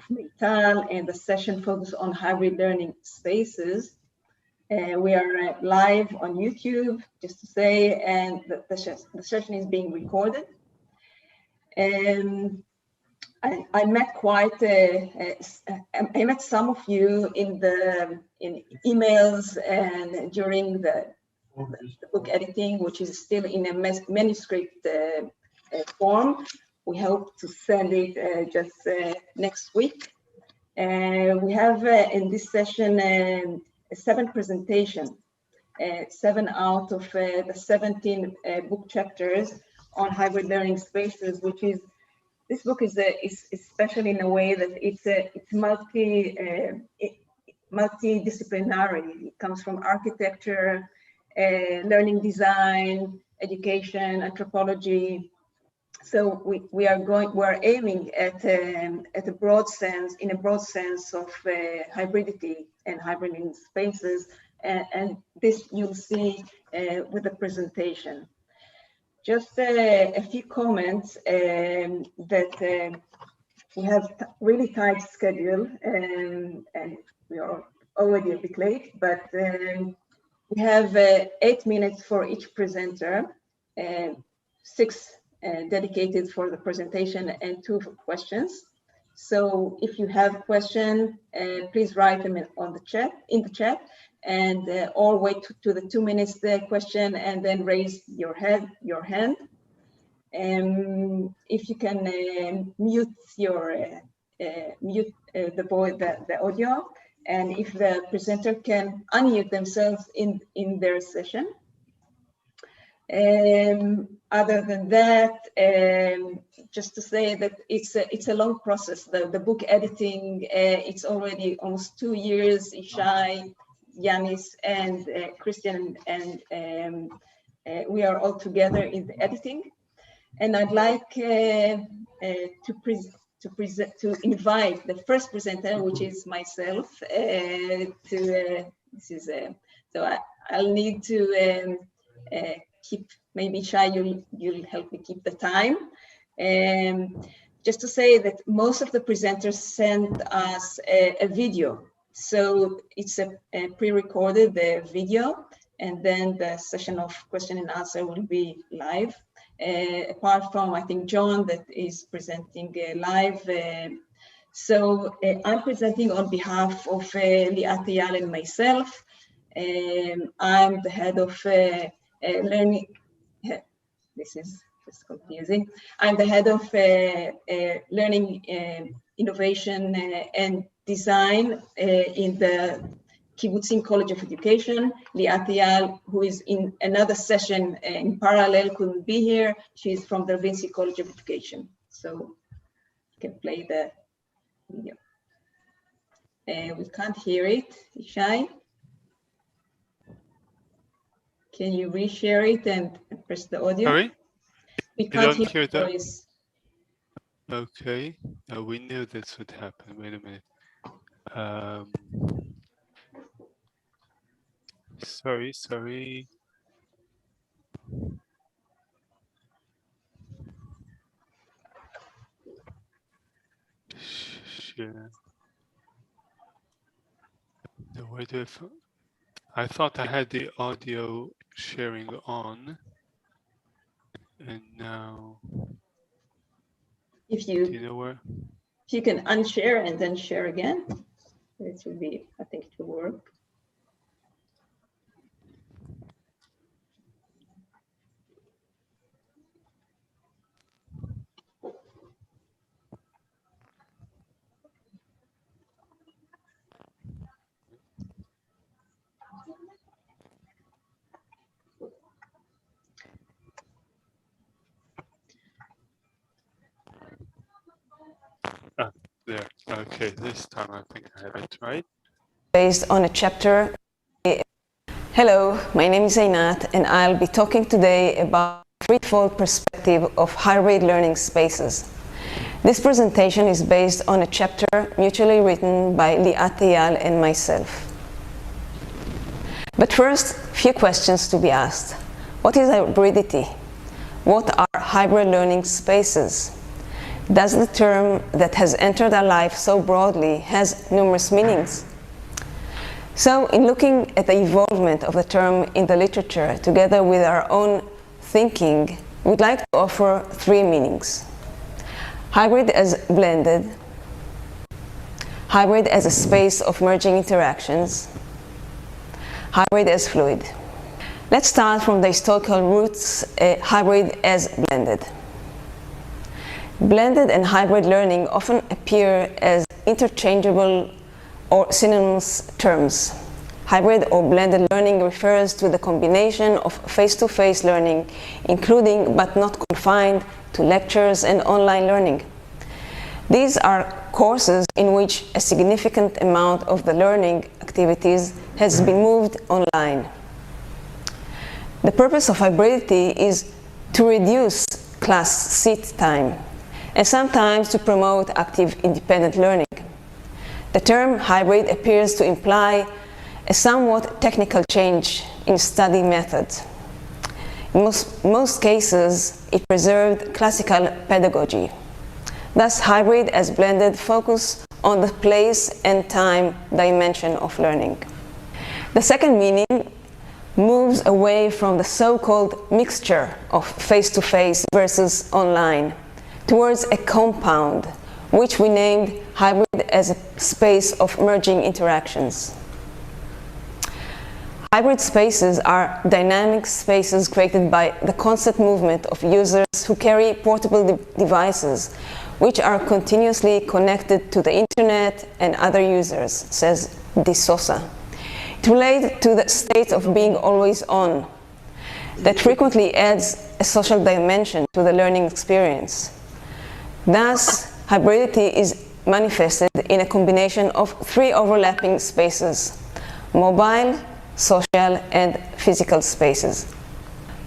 MEITAL, and the session focused on hybrid learning spaces. We are live on YouTube, just to say, and the session is being recorded. I met I met some of you in emails and during the book editing, which is still in a manuscript form. We hope to send it just next week. We have in this session 7 presentations, 7 out of the 17 book chapters on hybrid learning spaces, which is, this book is special in a way that it's multidisciplinary. It comes from architecture, learning design, education, anthropology. So we're aiming at a broad sense, in a broad sense of hybridity and hybrid learning spaces, and this you'll see with the presentation. Just a few comments that we have really tight schedule and we are already a bit late, but we have 8 minutes for each presenter, 6 dedicated for the presentation and 2 for questions. So if you have questions, please write them in the chat, and or wait to the 2 minutes question and then raise your hand. If you can mute the audio, and if the presenter can unmute themselves in their session. Other than that, just to say that it's a long process. The book editing, it's already almost 2 years. Ishai, Yanis, and Christian, and we are all together in the editing. And I'd like to invite the first presenter, which is myself. So I'll need to keep, maybe Shai, you'll help me keep the time. Just to say that most of the presenters sent us a video. So it's a pre-recorded video, and then the session of question and answer will be live. Apart from, I think, John that is presenting live. So I'm presenting on behalf of Liat Eyal and myself. I'm the head of learning. This is just confusing. I'm the head of learning, innovation and design in the Kibbutzim College of Education. Liat Eyal, who is in another session in parallel, couldn't be here. She's from the Vinci College of Education. So you can play the video. We can't hear it, Ishai. Can you reshare it and press the audio? Sorry? We can't hear that. Voice. Okay, we knew this would happen. Wait a minute. Sorry. Share. No, where do I thought I had the audio sharing on, and now. If do you know where? If you can unshare and then share again, it will be, I think it will work. There. Okay, this time I think I have it right. Based on a chapter. Hello, my name is Einat, and I'll be talking today about the threefold perspective of hybrid learning spaces. This presentation is based on a chapter mutually written by Liat Eyal and myself. But first, few questions to be asked. What is hybridity? What are hybrid learning spaces? Does the term that has entered our life so broadly has numerous meanings? So, in looking at the evolvement of the term in the literature, together with our own thinking, we'd like to offer three meanings. Hybrid as blended, hybrid as a space of merging interactions, hybrid as fluid. Let's start from the historical roots, hybrid as blended. Blended and hybrid learning often appear as interchangeable or synonymous terms. Hybrid or blended learning refers to the combination of face-to-face learning, including but not confined to lectures and online learning. These are courses in which a significant amount of the learning activities has been moved online. The purpose of hybridity is to reduce class seat time and sometimes to promote active independent learning. The term hybrid appears to imply a somewhat technical change in study methods. In most cases, it preserved classical pedagogy. Thus, hybrid as blended focus on the place and time dimension of learning. The second meaning moves away from the so-called mixture of face-to-face versus online towards a compound, which we named hybrid as a space of merging interactions. Hybrid spaces are dynamic spaces created by the constant movement of users who carry portable devices, which are continuously connected to the internet and other users, says De Sosa. It relates to the state of being always on, that frequently adds a social dimension to the learning experience. Thus, hybridity is manifested in a combination of three overlapping spaces: mobile, social, and physical spaces.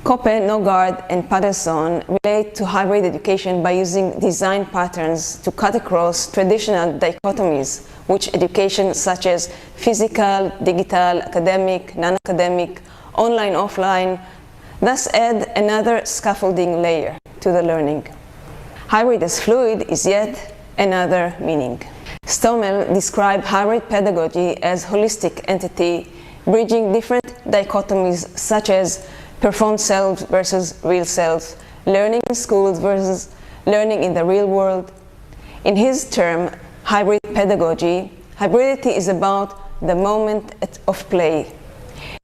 Koppe, Nogard, and Patterson relate to hybrid education by using design patterns to cut across traditional dichotomies which education such as physical, digital, academic, non-academic, online, offline, thus add another scaffolding layer to the learning. Hybrid as fluid is yet another meaning. Stommel described hybrid pedagogy as holistic entity bridging different dichotomies such as performed selves versus real selves, learning in schools versus learning in the real world. In his term, hybrid pedagogy, hybridity is about the moment of play,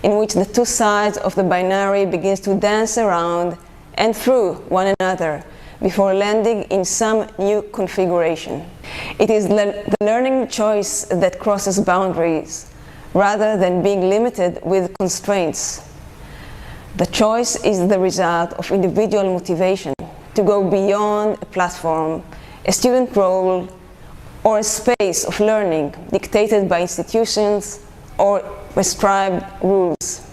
in which the two sides of the binary begins to dance around and through one another before landing in some new configuration. It is the learning choice that crosses boundaries, rather than being limited with constraints. The choice is the result of individual motivation to go beyond a platform, a student role, or a space of learning dictated by institutions or prescribed rules.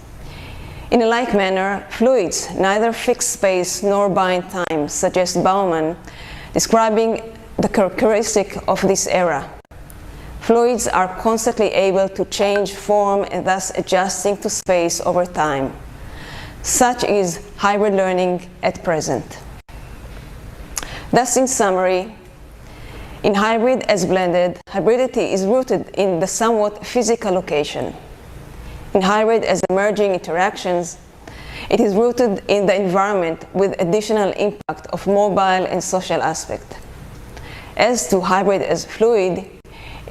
In a like manner, fluids, neither fixed space nor bind time, suggests Bauman, describing the characteristic of this era. Fluids are constantly able to change form and thus adjusting to space over time. Such is hybrid learning at present. Thus, in summary, in hybrid as blended, hybridity is rooted in the somewhat physical location. In hybrid as emerging interactions, it is rooted in the environment with additional impact of mobile and social aspect. As to hybrid as fluid,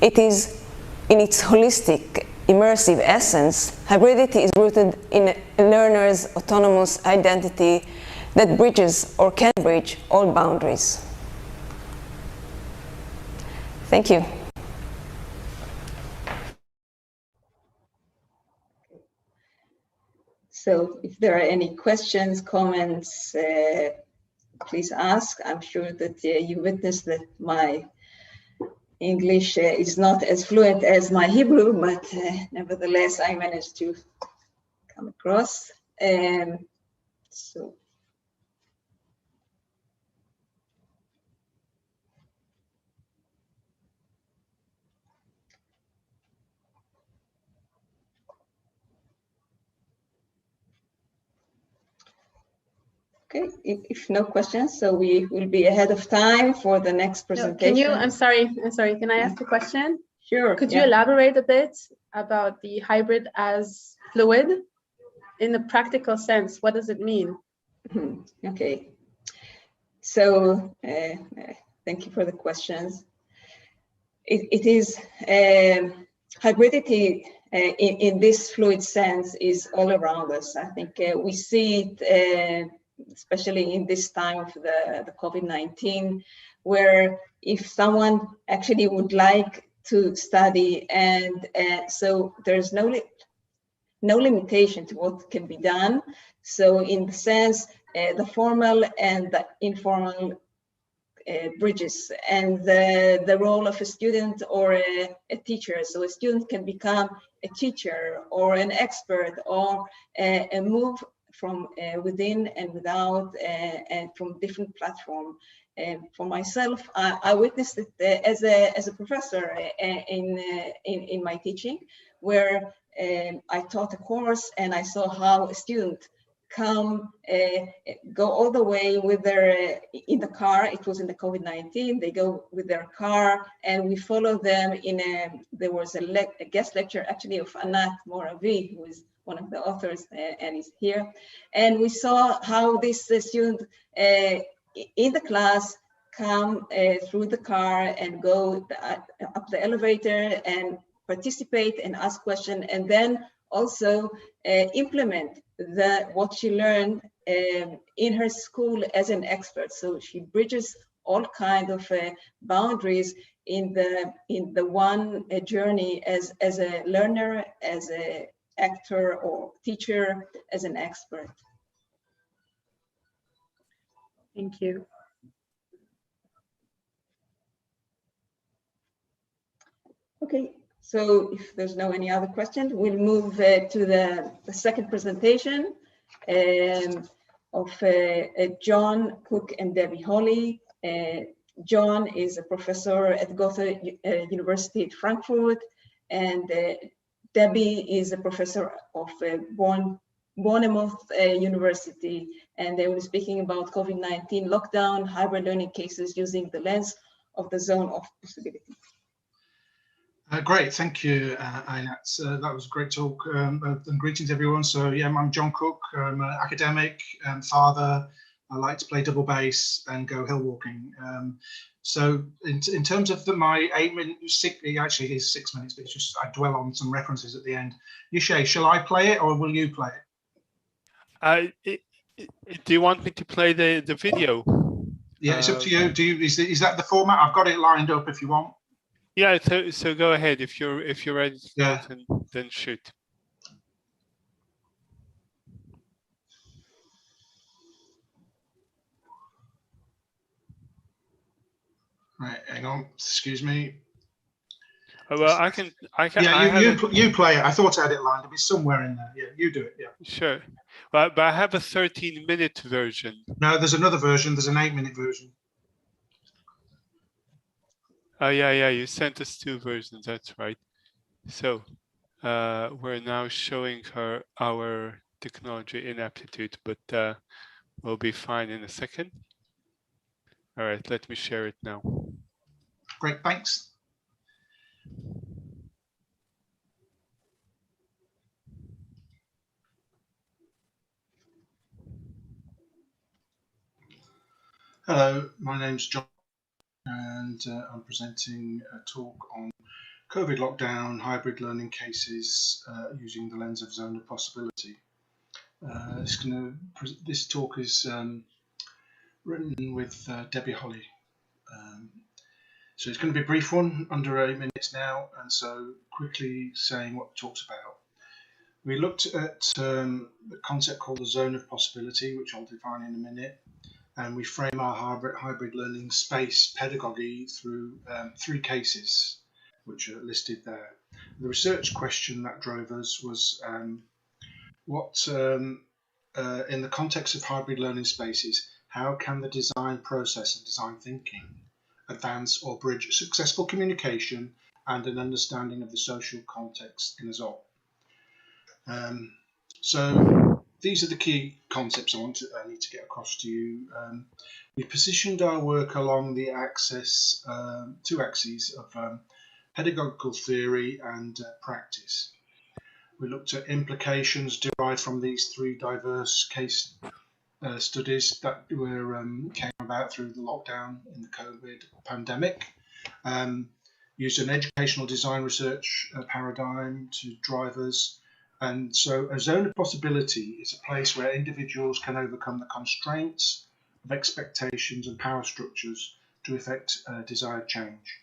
it is in its holistic, immersive essence, hybridity is rooted in a learner's autonomous identity that bridges or can bridge all boundaries. Thank you. So if there are any questions, comments, please ask. I'm sure that you witnessed that my English is not as fluent as my Hebrew, but nevertheless, I managed to come across. So. Okay, if no questions, so we will be ahead of time for the next presentation. I'm sorry, can I ask a question? Sure. Could you elaborate a bit about the hybrid as fluid in the practical sense? What does it mean? Okay. So thank you for the questions. It is hybridity in this fluid sense is all around us. I think we see it especially in this time of the COVID-19, where if someone actually would like to study and so there's no limitation to what can be done. So in the sense, the formal and the informal bridges and the role of a student or a teacher. So a student can become a teacher or an expert or move from within and without and from different platforms. For myself, I witnessed it as a professor in my teaching, where I taught a course and I saw how a student go all the way with their in the car. It was in the COVID-19. They go with their car and we follow them in there was a guest lecture actually of Anat Moravi, who is one of the authors and is here. And we saw how this student in the class come through the car and go up the elevator and participate and ask questions, and then also implement what she learned in her school as an expert. So she bridges all kinds of boundaries in the one journey as a learner, as an actor or teacher, as an expert. Thank you. Okay, so if there's no any other questions, we'll move to the second presentation of John Cook and Debbie Holly. John is a professor at Goethe University at Frankfurt, and Debbie is a professor of Bournemouth University, and they were speaking about COVID-19 lockdown, hybrid learning cases using the lens of the zone of possibility. Great, thank you, Einat. That was a great talk, and greetings everyone. So yeah, I'm John Cook. I'm an academic and father. I like to play double bass and go hill walking. So in terms of my 8 minutes, actually it is 6 minutes, but it's just I dwell on some references at the end. Yushay, shall I play it or will you play it? Do you want me to play the video? Yeah, it's up to you. Is that the format? I've got it lined up if you want. Yeah, so go ahead if you're ready to yeah. then shoot. Right, hang on. Excuse me. Oh, well, I can. Yeah, you play it. I thought I had it lined up. It's somewhere in there. Yeah, you do it. Yeah. Sure, but I have a 13-minute version. No, there's another version. There's an 8-minute version. Oh yeah, you sent us 2 versions. That's right. So we're now showing her our technology inaptitude, but we'll be fine in a second. All right, let me share it now. Great, thanks. Hello, my name's John, and I'm presenting a talk on COVID lockdown, hybrid learning cases using the lens of zone of possibility. This talk is written with Debbie Holly. So it's going to be a brief one, under 8 minutes now, and so quickly saying what the talk's about. We looked at the concept called the zone of possibility, which I'll define in a minute, and we frame our hybrid learning space pedagogy through 3 cases, which are listed there. The research question that drove us was in the context of hybrid learning spaces, how can the design process and design thinking advance or bridge successful communication and an understanding of the social context in us all? So these are the key concepts I need to get across to you. We positioned our work along the two axes of pedagogical theory and practice. We looked at implications derived from these three diverse case studies that were came about through the lockdown in the COVID pandemic. Used an educational design research paradigm to drive us. And so a zone of possibility is a place where individuals can overcome the constraints of expectations and power structures to effect desired change.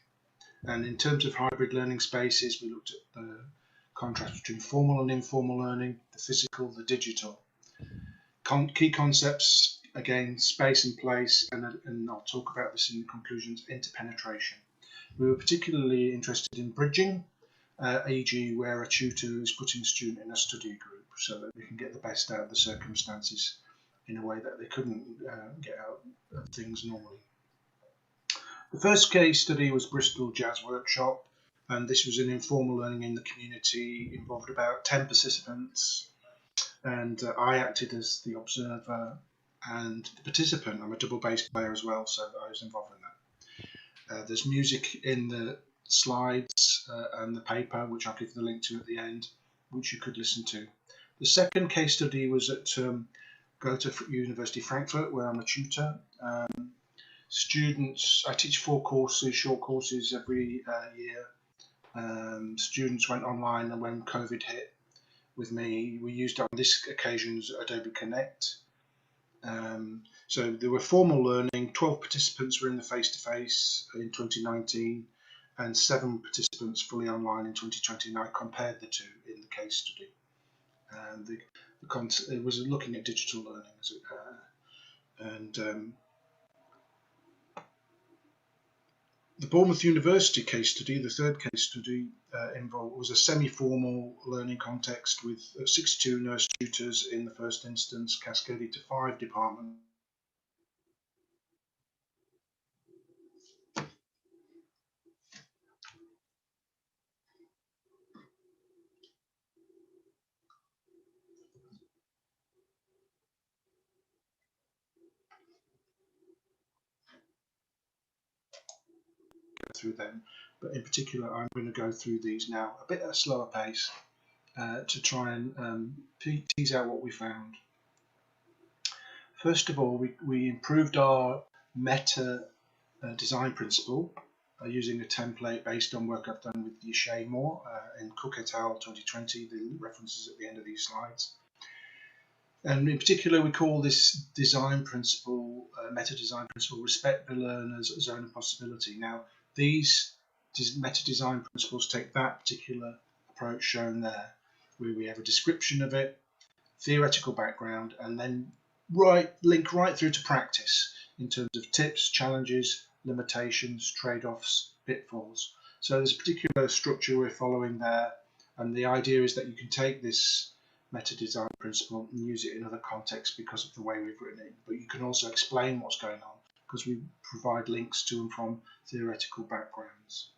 And in terms of hybrid learning spaces, we looked at the contrast between formal and informal learning, the physical, the digital. Key concepts, again, space and place, and I'll talk about this in the conclusions, interpenetration. We were particularly interested in bridging, e.g. where a tutor is putting a student in a study group so that we can get the best out of the circumstances in a way that they couldn't get out of things normally. The first case study was Bristol Jazz Workshop, and this was an informal learning in the community, involved about 10 participants, and I acted as the observer and the participant. I'm a double bass player as well, so I was involved in that. There's music in the slides and the paper, which I'll give the link to at the end, which you could listen to. The second case study was at Goethe University Frankfurt, where I'm a tutor. Students, I teach 4 courses, short courses every year. Students went online, and when COVID hit with me, we used on this occasion Adobe Connect. So there were formal learning, 12 participants were in the face-to-face in 2019, and 7 participants fully online in 2020, and I compared the two in the case study. It was looking at digital learning, the Bournemouth University case study, the third case study, was a semi-formal learning context with 62 nurse tutors in the first instance, cascaded to 5 departments. Through them, but in particular I'm going to go through these now a bit at a slower pace to try and tease out what we found. First of all, we improved our meta design principle using a template based on work I've done with Yashay Moore in Cook et al. 2020, the references at the end of these slides. And in particular, we call this design principle, meta design principle, respect the learner's zone of possibility. Now, these meta design principles take that particular approach shown there, where we have a description of it, theoretical background, and then link right through to practice in terms of tips, challenges, limitations, trade-offs, pitfalls. So there's a particular structure we're following there, and the idea is that you can take this meta design principle and use it in other contexts because of the way we've written it, but you can also explain what's going on because we provide links to and from theoretical backgrounds.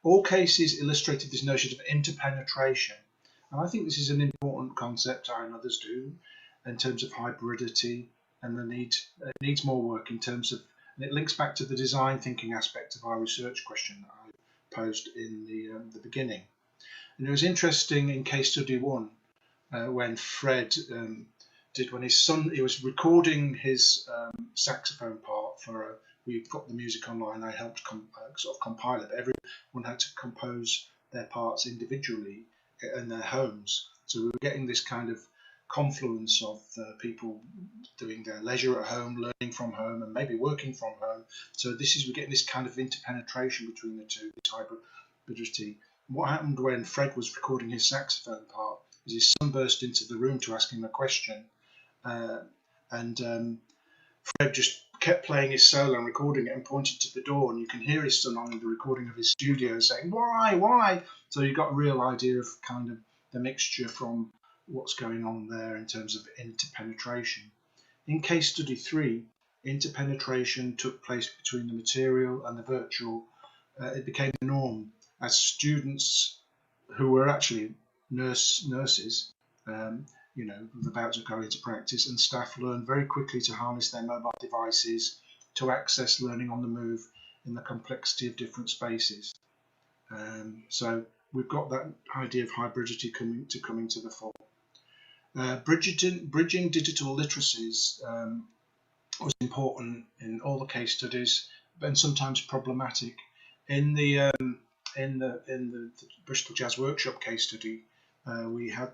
All cases illustrated this notion of interpenetration, and I think this is an important concept, I and others do, in terms of hybridity and the need. It needs more work in terms of, and it links back to the design thinking aspect of our research question that I posed in the beginning. And it was interesting in case study 1 when Fred when his son, he was recording his saxophone part for we put the music online. I helped sort of compile it. Everyone had to compose their parts individually in their homes. So we were getting this kind of confluence of people doing their leisure at home, learning from home, and maybe working from home. So we're getting this kind of interpenetration between the two, this hybridity. What happened when Fred was recording his saxophone part is his son burst into the room to ask him a question, and Fred just kept playing his solo and recording it and pointed to the door, and you can hear his son on the recording of his studio saying, why? So you got a real idea of kind of the mixture from what's going on there in terms of interpenetration. In case study 3, interpenetration took place between the material and the virtual. It became the norm as students who were actually nurses about to go into practice, and staff learn very quickly to harness their mobile devices to access learning on the move in the complexity of different spaces. So we've got that idea of hybridity coming to the fore. Bridging digital literacies was important in all the case studies, and sometimes problematic. In the Bristol Jazz Workshop case study, we had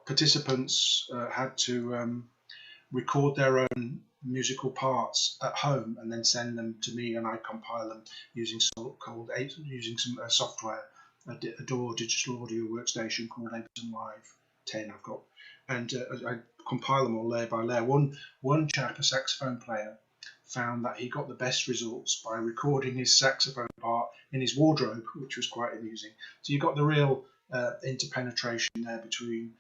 participants had to record their own musical parts at home and then send them to me, and I compile them using some software, a DAW digital audio workstation called Ableton Live 10 I've got, and I compile them all layer by layer. One chap, a saxophone player, found that he got the best results by recording his saxophone part in his wardrobe, which was quite amusing. So you got the real interpenetration there between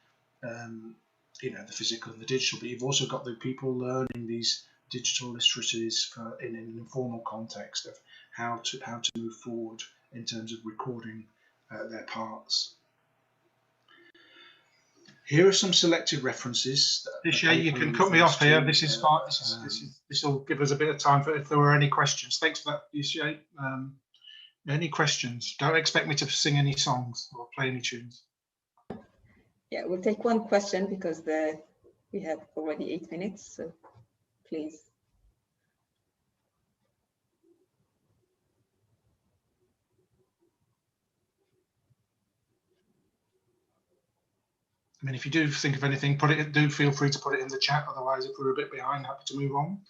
the physical and the digital, but you've also got the people learning these digital literacies in an informal context of how to move forward in terms of recording their parts. Here are some selected references. You can cut me off here. This is fine. This will give us a bit of time for if there were any questions. Thanks for that, Ishay. Any questions? Don't expect me to sing any songs or play any tunes. Yeah, we'll take one question because we have already 8 minutes, so please. I mean, if you do think of anything, do feel free to put it in the chat. Otherwise, if we're a bit behind, happy to move on.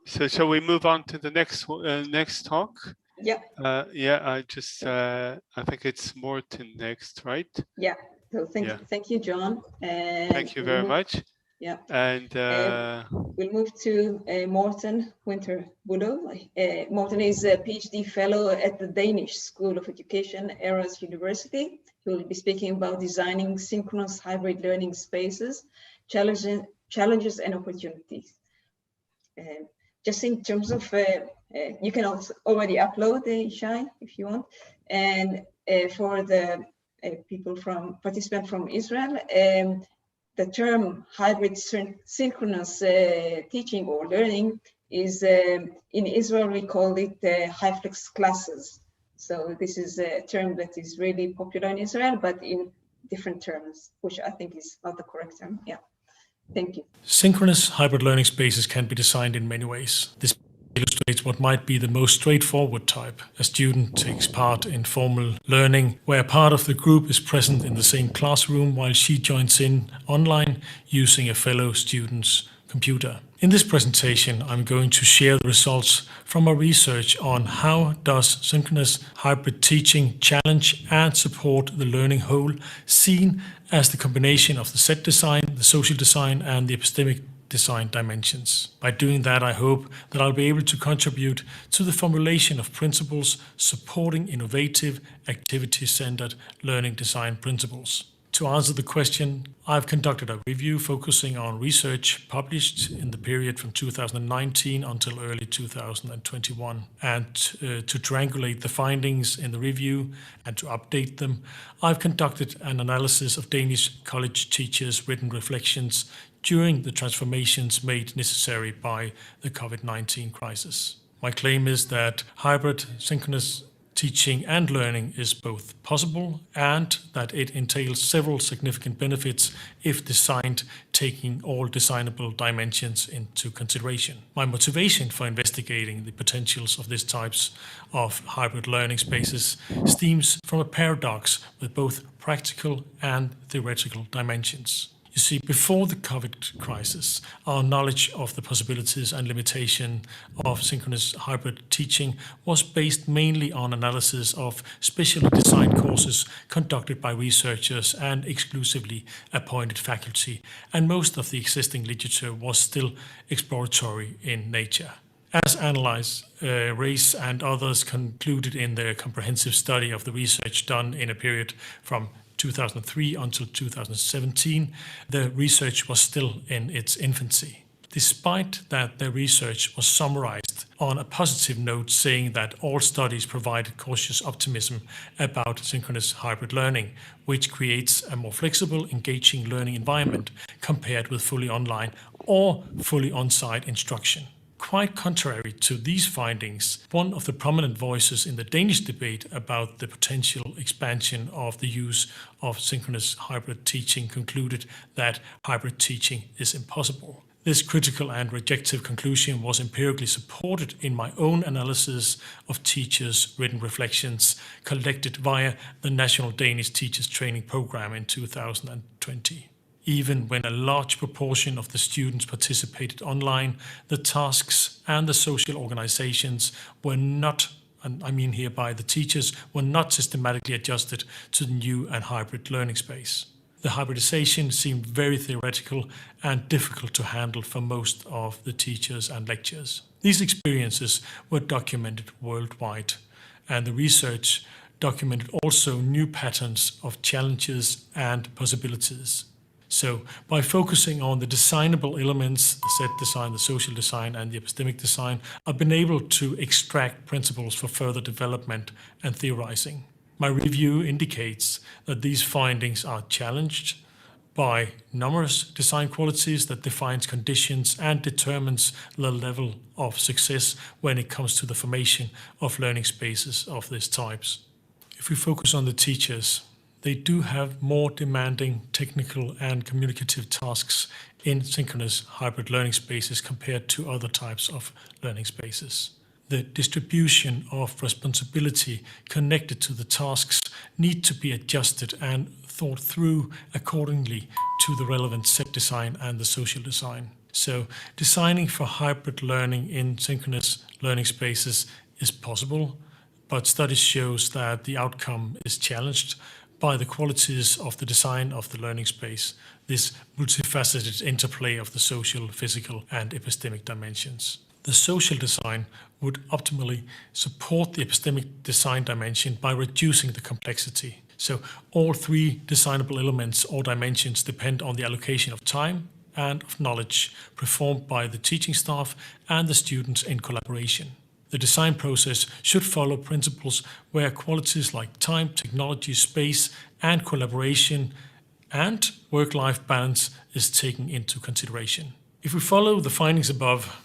So shall we move on to the next talk? Yeah. I think it's Morten next, right? Yeah. So thank you, John. Thank you very much. Yeah. And we'll move to Morten Winterbudo. Morten is a PhD fellow at the Danish School of Education, Aarhus University. He will be speaking about designing synchronous hybrid learning spaces, challenges and opportunities. Just in terms of, you can also already upload the Shai if you want. And for the participant from Israel, the term hybrid synchronous teaching or learning is, in Israel, we call it HyFlex classes. So this is a term that is really popular in Israel, but in different terms, which I think is not the correct term. Yeah. Thank you. Synchronous hybrid learning spaces can be designed in many ways. This illustrates what might be the most straightforward type. A student takes part in formal learning where part of the group is present in the same classroom while she joins in online using a fellow student's computer. In this presentation, I'm going to share the results from our research on how does synchronous hybrid teaching challenge and support the learning whole, seen as the combination of the set design, the social design, and the epistemic design dimensions. By doing that, I hope that I'll be able to contribute to the formulation of principles supporting innovative, activity-centered learning design principles. To answer the question, I've conducted a review focusing on research published in the period from 2019 until early 2021. And to triangulate the findings in the review and to update them, I've conducted an analysis of Danish college teachers' written reflections during the transformations made necessary by the COVID-19 crisis. My claim is that hybrid synchronous teaching and learning is both possible and that it entails several significant benefits if designed taking all designable dimensions into consideration. My motivation for investigating the potentials of these types of hybrid learning spaces stems from a paradox with both practical and theoretical dimensions. You see, before the COVID crisis, our knowledge of the possibilities and limitation of synchronous hybrid teaching was based mainly on analysis of specially designed courses conducted by researchers and exclusively appointed faculty, and most of the existing literature was still exploratory in nature. As analyzed, Race and others concluded in their comprehensive study of the research done in a period from 2003 until 2017, the research was still in its infancy. Despite that, the research was summarized on a positive note, saying that all studies provide cautious optimism about synchronous hybrid learning, which creates a more flexible, engaging learning environment compared with fully online or fully on-site instruction. Quite contrary to these findings, one of the prominent voices in the Danish debate about the potential expansion of the use of synchronous hybrid teaching concluded that hybrid teaching is impossible. This critical and rejective conclusion was empirically supported in my own analysis of teachers' written reflections collected via the National Danish Teachers Training Program in 2020. Even when a large proportion of the students participated online, the tasks and the social organizations were not, and I mean hereby the teachers, were not systematically adjusted to the new and hybrid learning space. The hybridization seemed very theoretical and difficult to handle for most of the teachers and lecturers. These experiences were documented worldwide, and the research documented also new patterns of challenges and possibilities. So by focusing on the designable elements, the set design, the social design, and the epistemic design, I've been able to extract principles for further development and theorizing. My review indicates that these findings are challenged by numerous design qualities that defines conditions and determines the level of success when it comes to the formation of learning spaces of these types. If we focus on the teachers, they do have more demanding technical and communicative tasks in synchronous hybrid learning spaces compared to other types of learning spaces. The distribution of responsibility connected to the tasks need to be adjusted and thought through accordingly to the relevant set design and the social design. So designing for hybrid learning in synchronous learning spaces is possible, but studies shows that the outcome is challenged by the qualities of the design of the learning space, this multifaceted interplay of the social, physical, and epistemic dimensions. The social design would optimally support the epistemic design dimension by reducing the complexity. So all three designable elements or dimensions depend on the allocation of time and of knowledge performed by the teaching staff and the students in collaboration. The design process should follow principles where qualities like time, technology, space, and collaboration and work-life balance is taken into consideration. If we follow the findings above,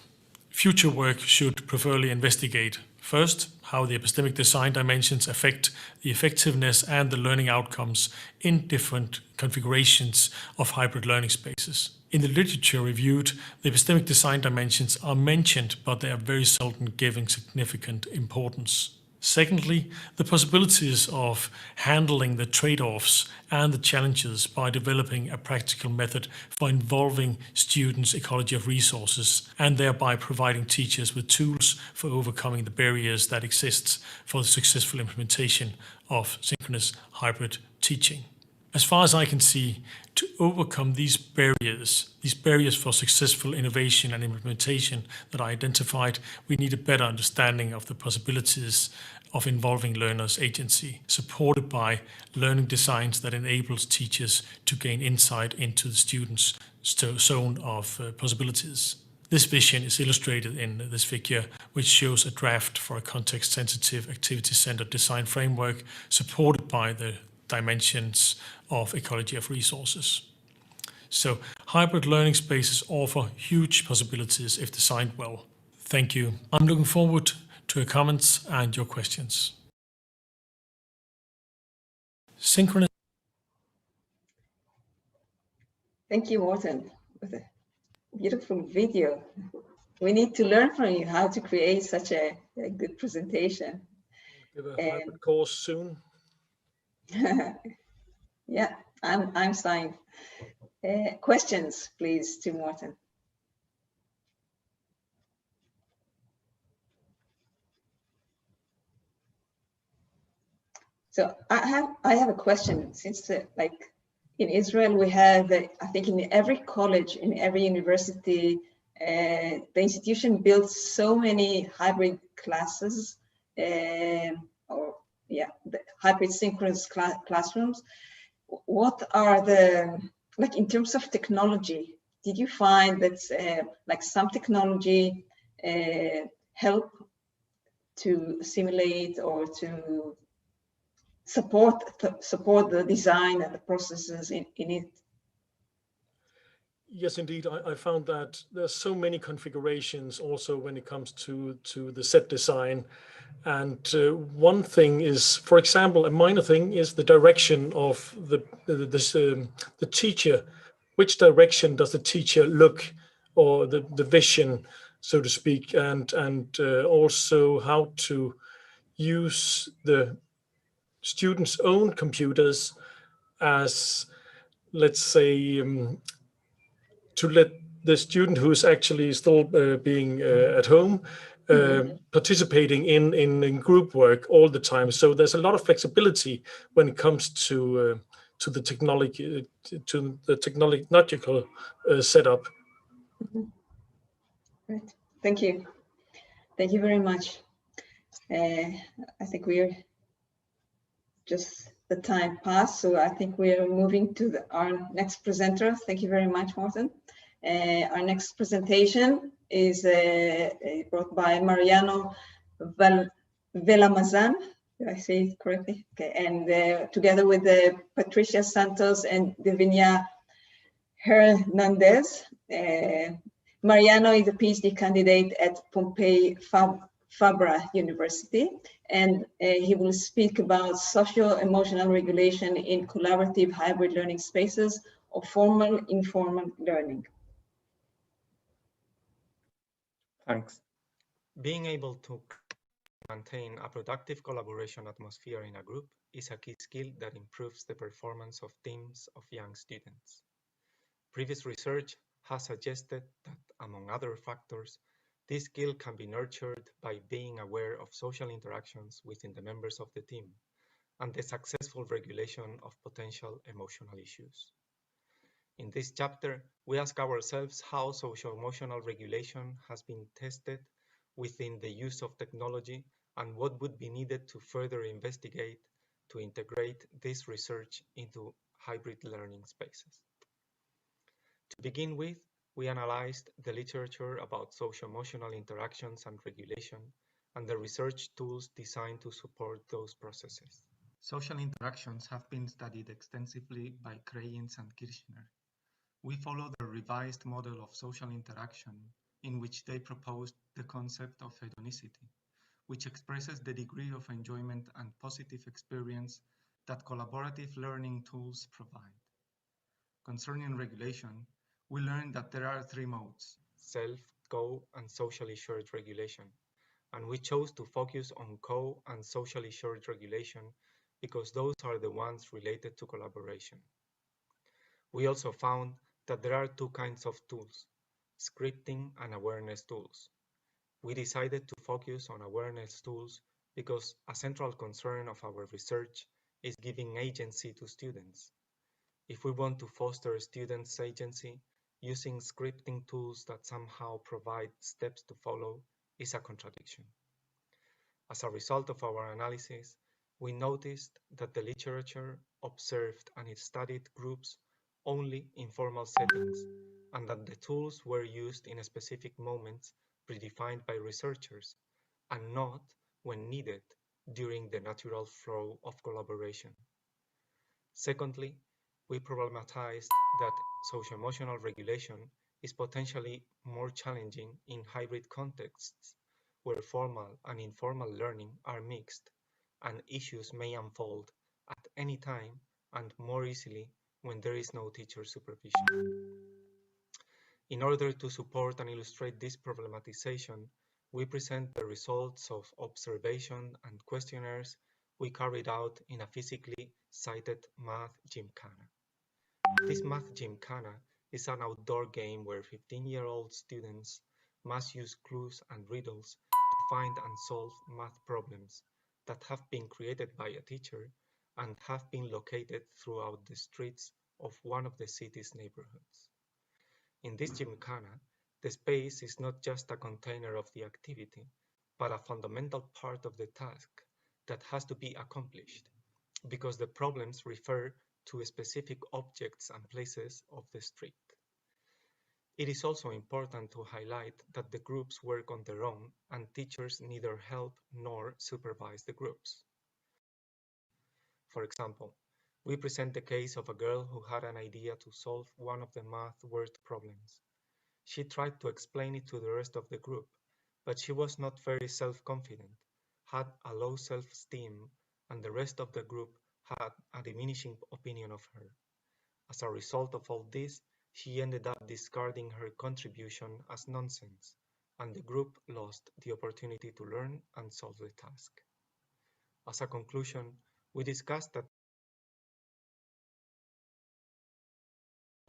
future work should preferably investigate, first, how the epistemic design dimensions affect the effectiveness and the learning outcomes in different configurations of hybrid learning spaces. In the literature reviewed, the epistemic design dimensions are mentioned, but they are very seldom given significant importance. Secondly, the possibilities of handling the trade-offs and the challenges by developing a practical method for involving students' ecology of resources and thereby providing teachers with tools for overcoming the barriers that exist for the successful implementation of synchronous hybrid teaching. As far as I can see, to overcome these barriers for successful innovation and implementation that I identified, we need a better understanding of the possibilities of involving learners' agency, supported by learning designs that enables teachers to gain insight into the students' zone of possibilities. This vision is illustrated in this figure, which shows a draft for a context-sensitive, activity-centered design framework supported by the dimensions of ecology of resources. So hybrid learning spaces offer huge possibilities if designed well. Thank you. I'm looking forward to your comments and your questions. Synchronous. Thank you, Morten, with a beautiful video. We need to learn from you how to create such a good presentation. Give a hybrid course soon. Yeah, I'm signed. Questions, please, to Morten. So I have a question. Since like in Israel, we have I think in every college, in every university, the institution builds so many hybrid classes, the hybrid synchronous classrooms. What are the, like in terms of technology, did you find that like some technology help to simulate or to support the design and the processes in it? Yes, indeed. I found that there's so many configurations also when it comes to the set design. And one thing is, for example, a minor thing is the direction of the teacher. Which direction does the teacher look, or the vision, so to speak, and also how to use the students' own computers as, let's say, to let the student who is actually still being at home participating in group work all the time. So there's a lot of flexibility when it comes to the technological setup. Right. Thank you. Thank you very much. I think we're just the time passed, so I think we are moving to our next presenter. Thank you very much, Morten. Our next presentation is brought by Mariano Velamazan. Did I say it correctly? Okay, and together with Patricia Santos and Divinia Hernandez. Mariano is a PhD candidate at Pompey Fabra University, and he will speak about social-emotional regulation in collaborative hybrid learning spaces of formal, informal learning. Thanks. Being able to maintain a productive collaboration atmosphere in a group is a key skill that improves the performance of teams of young students. Previous research has suggested that, among other factors, this skill can be nurtured by being aware of social interactions within the members of the team and the successful regulation of potential emotional issues. In this chapter, we ask ourselves how social-emotional regulation has been tested within the use of technology and what would be needed to further investigate to integrate this research into hybrid learning spaces. To begin with, we analyzed the literature about social-emotional interactions and regulation and the research tools designed to support those processes. Social interactions have been studied extensively by Kreyens and Kirchner. We follow the revised model of social interaction in which they proposed the concept of hedonicity, which expresses the degree of enjoyment and positive experience that collaborative learning tools provide. Concerning regulation, we learned that there are three modes: self, co, and socially shared regulation, and we chose to focus on co and socially shared regulation because those are the ones related to collaboration. We also found that there are two kinds of tools, scripting and awareness tools. We decided to focus on awareness tools because a central concern of our research is giving agency to students. If we want to foster students' agency, using scripting tools that somehow provide steps to follow is a contradiction. As a result of our analysis, we noticed that the literature observed and studied groups only in formal settings, and that the tools were used in specific moments predefined by researchers, and not when needed during the natural flow of collaboration. Secondly, we problematized that socio-emotional regulation is potentially more challenging in hybrid contexts where formal and informal learning are mixed, and issues may unfold at any time and more easily when there is no teacher supervision. In order to support and illustrate this problematization, we present the results of observation and questionnaires we carried out in a physically sited math gymkhana. This math gymkhana is an outdoor game where 15-year-old students must use clues and riddles to find and solve math problems that have been created by a teacher and have been located throughout the streets of one of the city's neighborhoods. In this gymkhana, the space is not just a container of the activity, but a fundamental part of the task that has to be accomplished, because the problems refer to specific objects and places of the street. It is also important to highlight that the groups work on their own and teachers neither help nor supervise the groups. For example, we present the case of a girl who had an idea to solve one of the math word problems. She tried to explain it to the rest of the group, but she was not very self-confident, had a low self-esteem, and the rest of the group had a diminishing opinion of her. As a result of all this, she ended up discarding her contribution as nonsense, and the group lost the opportunity to learn and solve the task. As a conclusion, we discussed that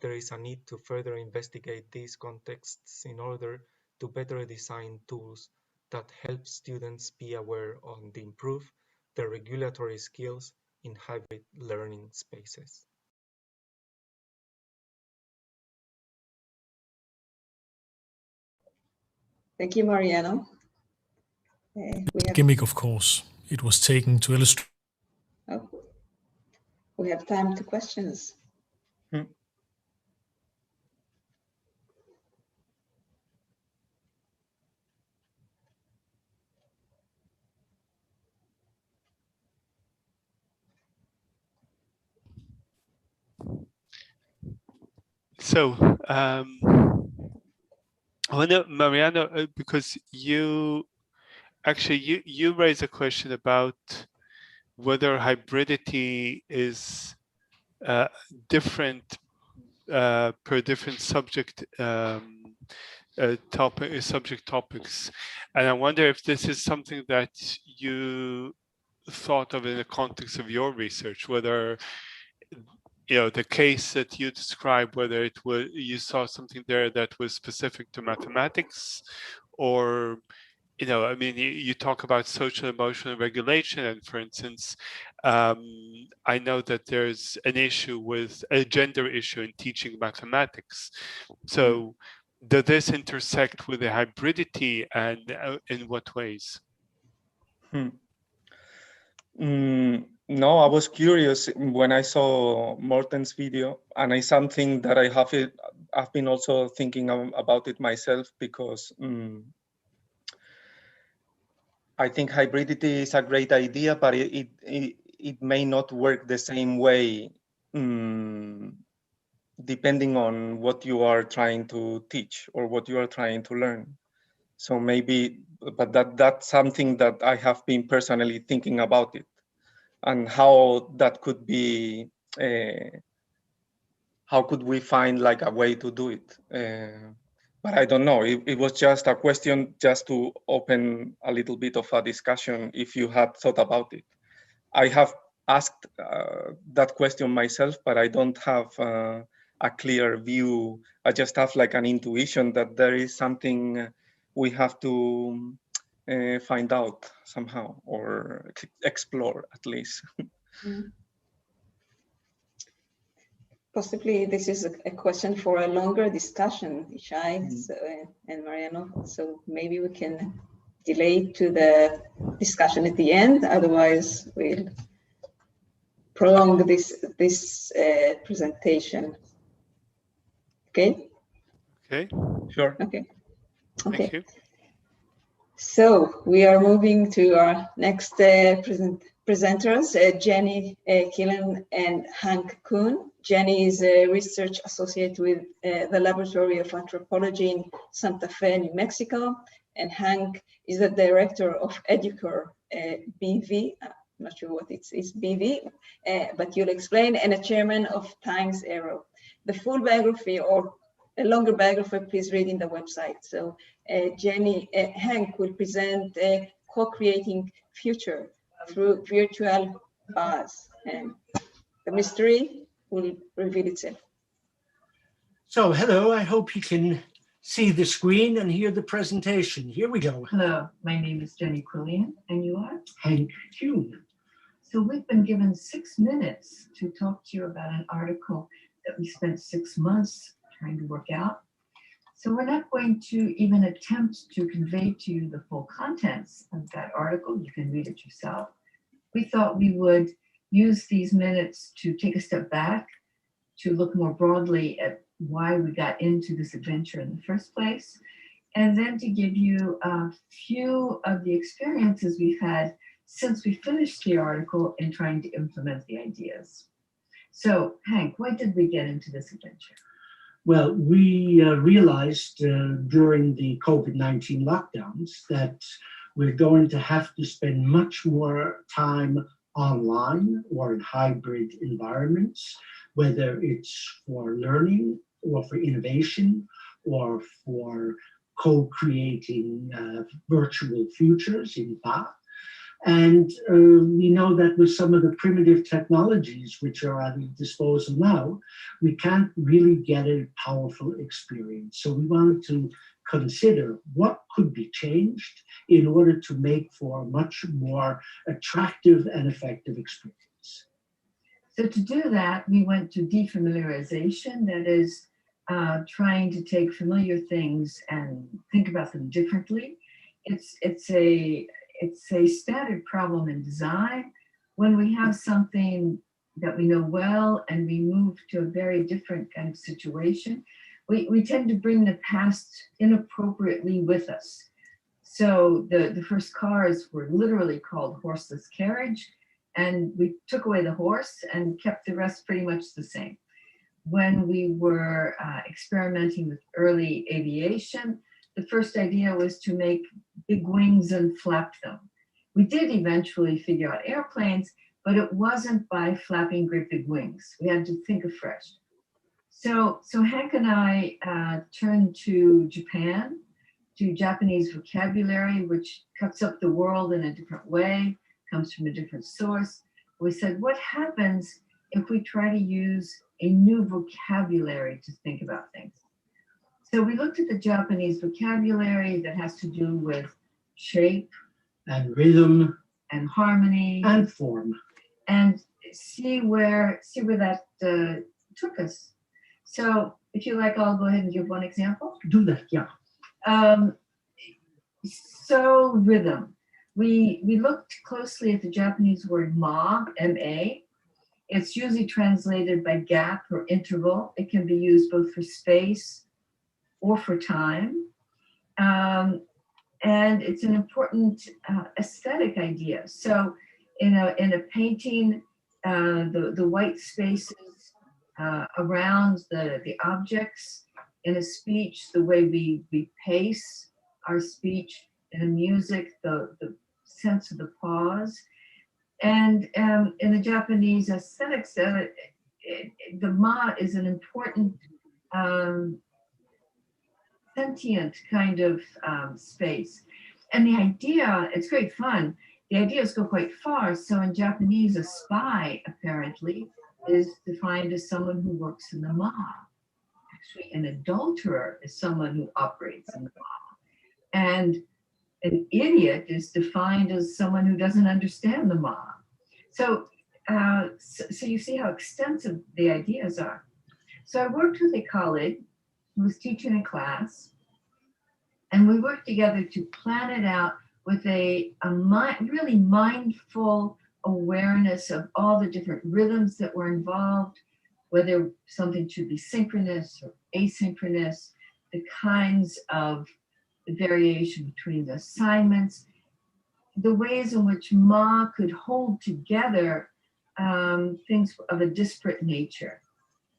there is a need to further investigate these contexts in order to better design tools that help students be aware and improve their regulatory skills in hybrid learning spaces. Thank you, Mariano. Gimmick, of course. It was taken to illustrate. Oh, we have time to questions. So, I wonder, Mariano, because you raise a question about whether hybridity is different per different subject subject topics, and I wonder if this is something that you thought of in the context of your research, whether the case that you described, whether it was you saw something there that was specific to mathematics, or I mean, you talk about social emotional regulation, and for instance, I know that there's an issue with a gender issue in teaching mathematics. So does this intersect with the hybridity, and in what ways? No, I was curious when I saw Morten's video, and it's something that I've been also thinking about it myself, because I think hybridity is a great idea, but it may not work the same way depending on what you are trying to teach or what you are trying to learn. So maybe, but that's something that I have been personally thinking about it, and how that could be, how could we find like a way to do it? But I don't know, it was just a question just to open a little bit of a discussion if you had thought about it. I have asked that question myself, but I don't have a clear view. I just have like an intuition that there is something we have to find out somehow, or explore at least. Possibly this is a question for a longer discussion, Ishai and Mariano. So maybe we can delay to the discussion at the end. Otherwise, we'll prolong this presentation. Okay. Okay. Sure. Okay. Thank you. So we are moving to our next presenters, Jenny Killen and Hank Kuhn. Jenny is a research associate with the Laboratory of Anthropology in Santa Fe, New Mexico, and Hank is the director of Educare BV. I'm not sure what it's BV, but you'll explain, and a chairman of Times Arrow. The full biography, or a longer biography, please read in the website. So Hank will present co-creating future through virtual bars, and the mystery will reveal itself. So hello, I hope you can see the screen and hear the presentation. Here we go. Hello, my name is Jenny Quillian, and you are? Hank Kuhn. So we've been given 6 minutes to talk to you about an article that we spent 6 months trying to work out. So we're not going to even attempt to convey to you the full contents of that article. You can read it yourself. We thought we would use these minutes to take a step back, to look more broadly at why we got into this adventure in the first place, and then to give you a few of the experiences we've had since we finished the article in trying to implement the ideas. So, Hank, why did we get into this adventure? Well, we realized during the COVID-19 lockdowns that we're going to have to spend much more time online or in hybrid environments, whether it's for learning or for innovation or for co-creating virtual futures in BA. And we know that with some of the primitive technologies which are at our disposal now, we can't really get a powerful experience. So we wanted to consider what could be changed in order to make for a much more attractive and effective experience. So to do that, we went to defamiliarization, that is trying to take familiar things and think about them differently. It's a standard problem in design. When we have something that we know well and we move to a very different kind of situation, we tend to bring the past inappropriately with us. So the first cars were literally called horseless carriage, and we took away the horse and kept the rest pretty much the same. When we were experimenting with early aviation, the first idea was to make big wings and flap them. We did eventually figure out airplanes, but it wasn't by flapping great big wings. We had to think afresh. So Hank and I turned to Japan, to Japanese vocabulary, which cuts up the world in a different way, comes from a different source. We said, what happens if we try to use a new vocabulary to think about things? So we looked at the Japanese vocabulary that has to do with shape and rhythm and harmony and form, and see where that took us. So if you like, I'll go ahead and give one example. Do that, yeah. So rhythm. We looked closely at the Japanese word ma, M-A. It's usually translated by gap or interval. It can be used both for space or for time. And it's an important aesthetic idea. So in a painting, the white spaces around the objects, in a speech, the way we pace our speech, in a music, the sense of the pause. And in the Japanese aesthetics, the ma is an important sentient kind of space. And the idea, it's great fun. The ideas go quite far. So in Japanese, a spy apparently is defined as someone who works in the ma. Actually, an adulterer is someone who operates in the ma. And an idiot is defined as someone who doesn't understand the ma. So you see how extensive the ideas are. So I worked with a colleague who was teaching a class, and we worked together to plan it out with a really mindful awareness of all the different rhythms that were involved, whether something should be synchronous or asynchronous, the kinds of variation between the assignments, the ways in which ma could hold together things of a disparate nature.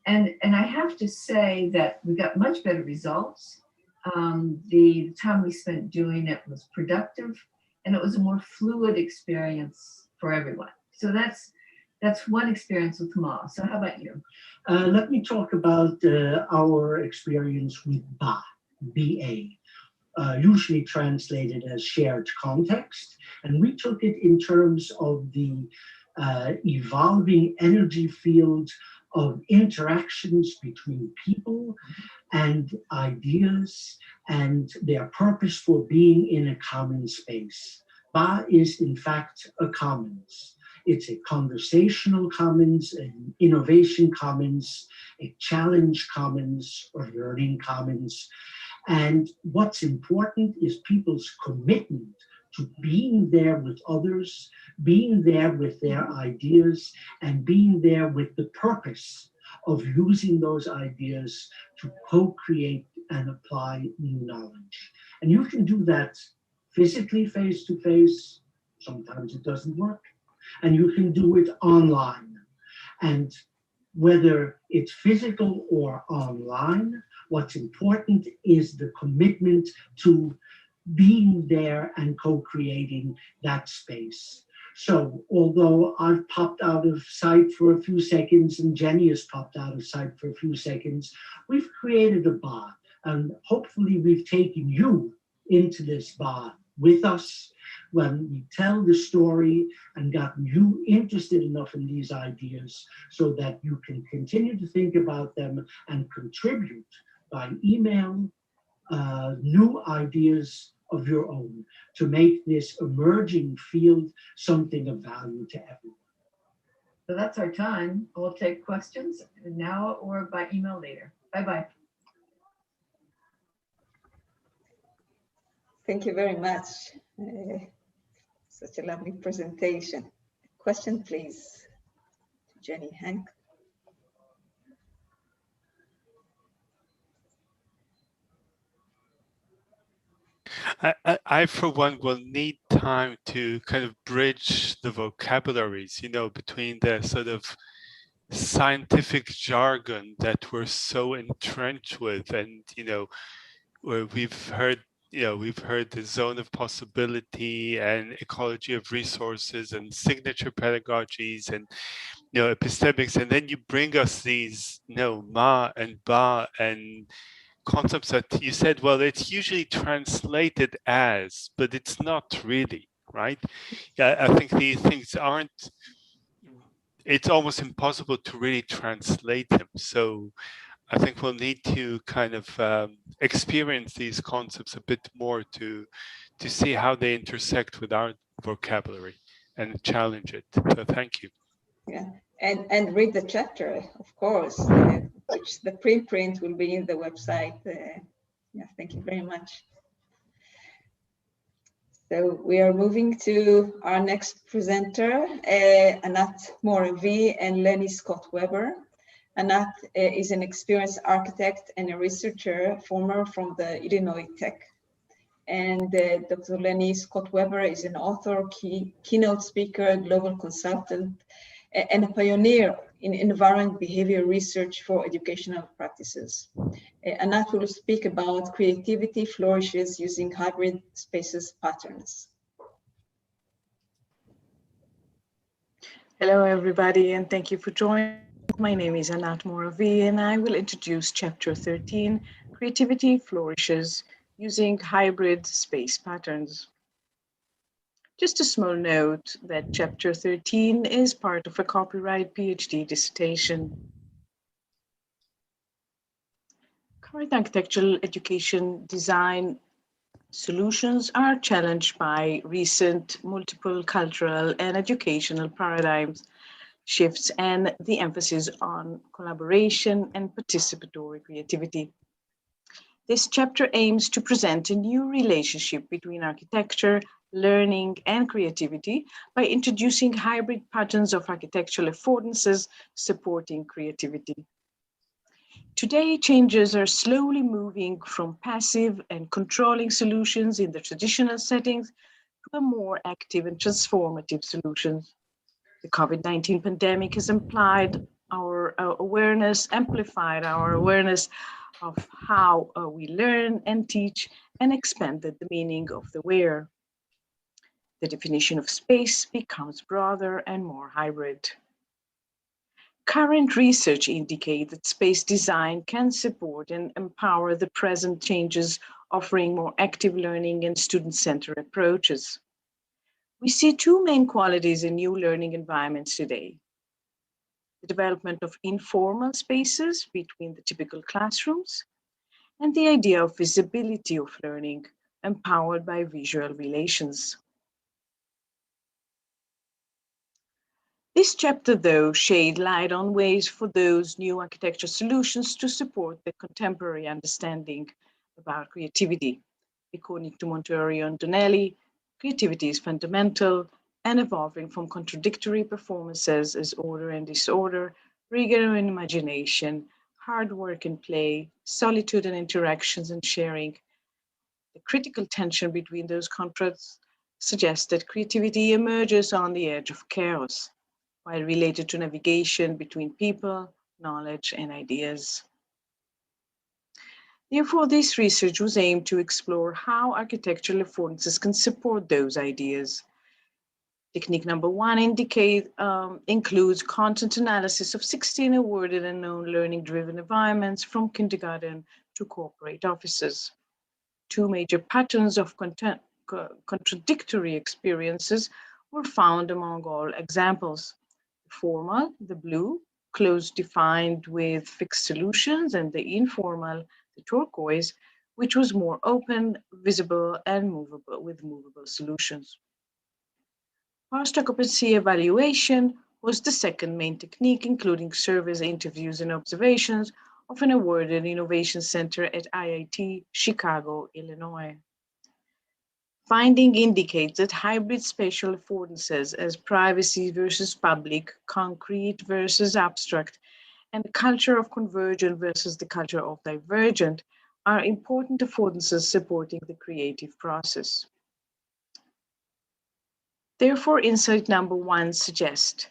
And I have to say that we got much better results. The time we spent doing it was productive, and it was a more fluid experience for everyone. So that's one experience with ma. So how about you? Let me talk about our experience with BA, B-A. Usually translated as shared context. And we took it in terms of the evolving energy field of interactions between people and ideas and their purpose for being in a common space. Ba is in fact a commons. It's a conversational commons, an innovation commons, a challenge commons, or learning commons. And what's important is people's commitment to being there with others, being there with their ideas, and being there with the purpose of using those ideas to co-create and apply new knowledge. And you can do that physically, face-to-face. Sometimes it doesn't work. And you can do it online. And whether it's physical or online, what's important is the commitment to being there and co-creating that space. So although I've popped out of sight for a few seconds and Jenny has popped out of sight for a few seconds, we've created a bond, and hopefully we've taken you into this bond with us when we tell the story and gotten you interested enough in these ideas so that you can continue to think about them and contribute by email new ideas of your own to make this emerging field something of value to everyone. So that's our time. We'll take questions now or by email later. Bye-bye. Thank you very much. Such a lovely presentation. Question, please, Jenny Hank. I, for one, will need time to kind of bridge the vocabularies, you know, between the sort of scientific jargon that we're so entrenched with, and, you know, where we've heard the zone of possibility and ecology of resources and signature pedagogies and, you know, epistemics, and then you bring us these, you know, ma and ba and concepts that you said, well, it's usually translated as, but it's not really, right? Yeah, I think these things aren't, it's almost impossible to really translate them. So I think we'll need to kind of experience these concepts a bit more to see how they intersect with our vocabulary and challenge it. So thank you. Yeah, and read the chapter, of course, which the preprint will be in the website. Yeah, thank you very much. So we are moving to our next presenter, Anat Moravi and Lenny Scott Weber. Anat is an experienced architect and a researcher, former from the Illinois Tech. And Dr. Lenny Scott Weber is an author, keynote speaker, global consultant, and a pioneer in environment behavior research for educational practices. Anat will speak about creativity flourishes using hybrid spaces patterns. Hello, everybody, and thank you for joining. My name is Anat Moravi, and I will introduce Chapter 13, Creativity Flourishes Using Hybrid Space Patterns. Just a small note that Chapter 13 is part of a copyright PhD dissertation. Current architectural education design solutions are challenged by recent multiple cultural and educational paradigms shifts and the emphasis on collaboration and participatory creativity. This chapter aims to present a new relationship between architecture, learning, and creativity by introducing hybrid patterns of architectural affordances supporting creativity. Today, changes are slowly moving from passive and controlling solutions in the traditional settings to a more active and transformative solutions. The COVID-19 pandemic has amplified our awareness of how we learn and teach and expanded the meaning of the where. The definition of space becomes broader and more hybrid. Current research indicates that space design can support and empower the present changes, offering more active learning and student-centered approaches. We see two main qualities in new learning environments today: the development of informal spaces between the typical classrooms, and the idea of visibility of learning empowered by visual relations. This chapter, though, sheds light on ways for those new architecture solutions to support the contemporary understanding about creativity. According to Montori and Donnelly, creativity is fundamental and evolving from contradictory performances as order and disorder rigor and imagination, hard work and play, solitude and interactions and sharing. The critical tension between those contrasts suggests that creativity emerges on the edge of chaos, while related to navigation between people, knowledge, and ideas. Therefore, this research was aimed to explore how architectural affordances can support those ideas. Technique number one includes content analysis of 16 awarded and known learning-driven environments from kindergarten to corporate offices. Two major patterns of contradictory experiences were found among all examples. The formal, the blue, close defined with fixed solutions, and the informal, the turquoise, which was more open, visible, and movable with movable solutions. Post-occupancy evaluation was the second main technique, including surveys, interviews, and observations of an awarded innovation center at IIT Chicago, Illinois. Finding indicates that hybrid spatial affordances as privacy versus public, concrete versus abstract, and the culture of convergent versus the culture of divergent are important affordances supporting the creative process. Therefore, insight number one suggests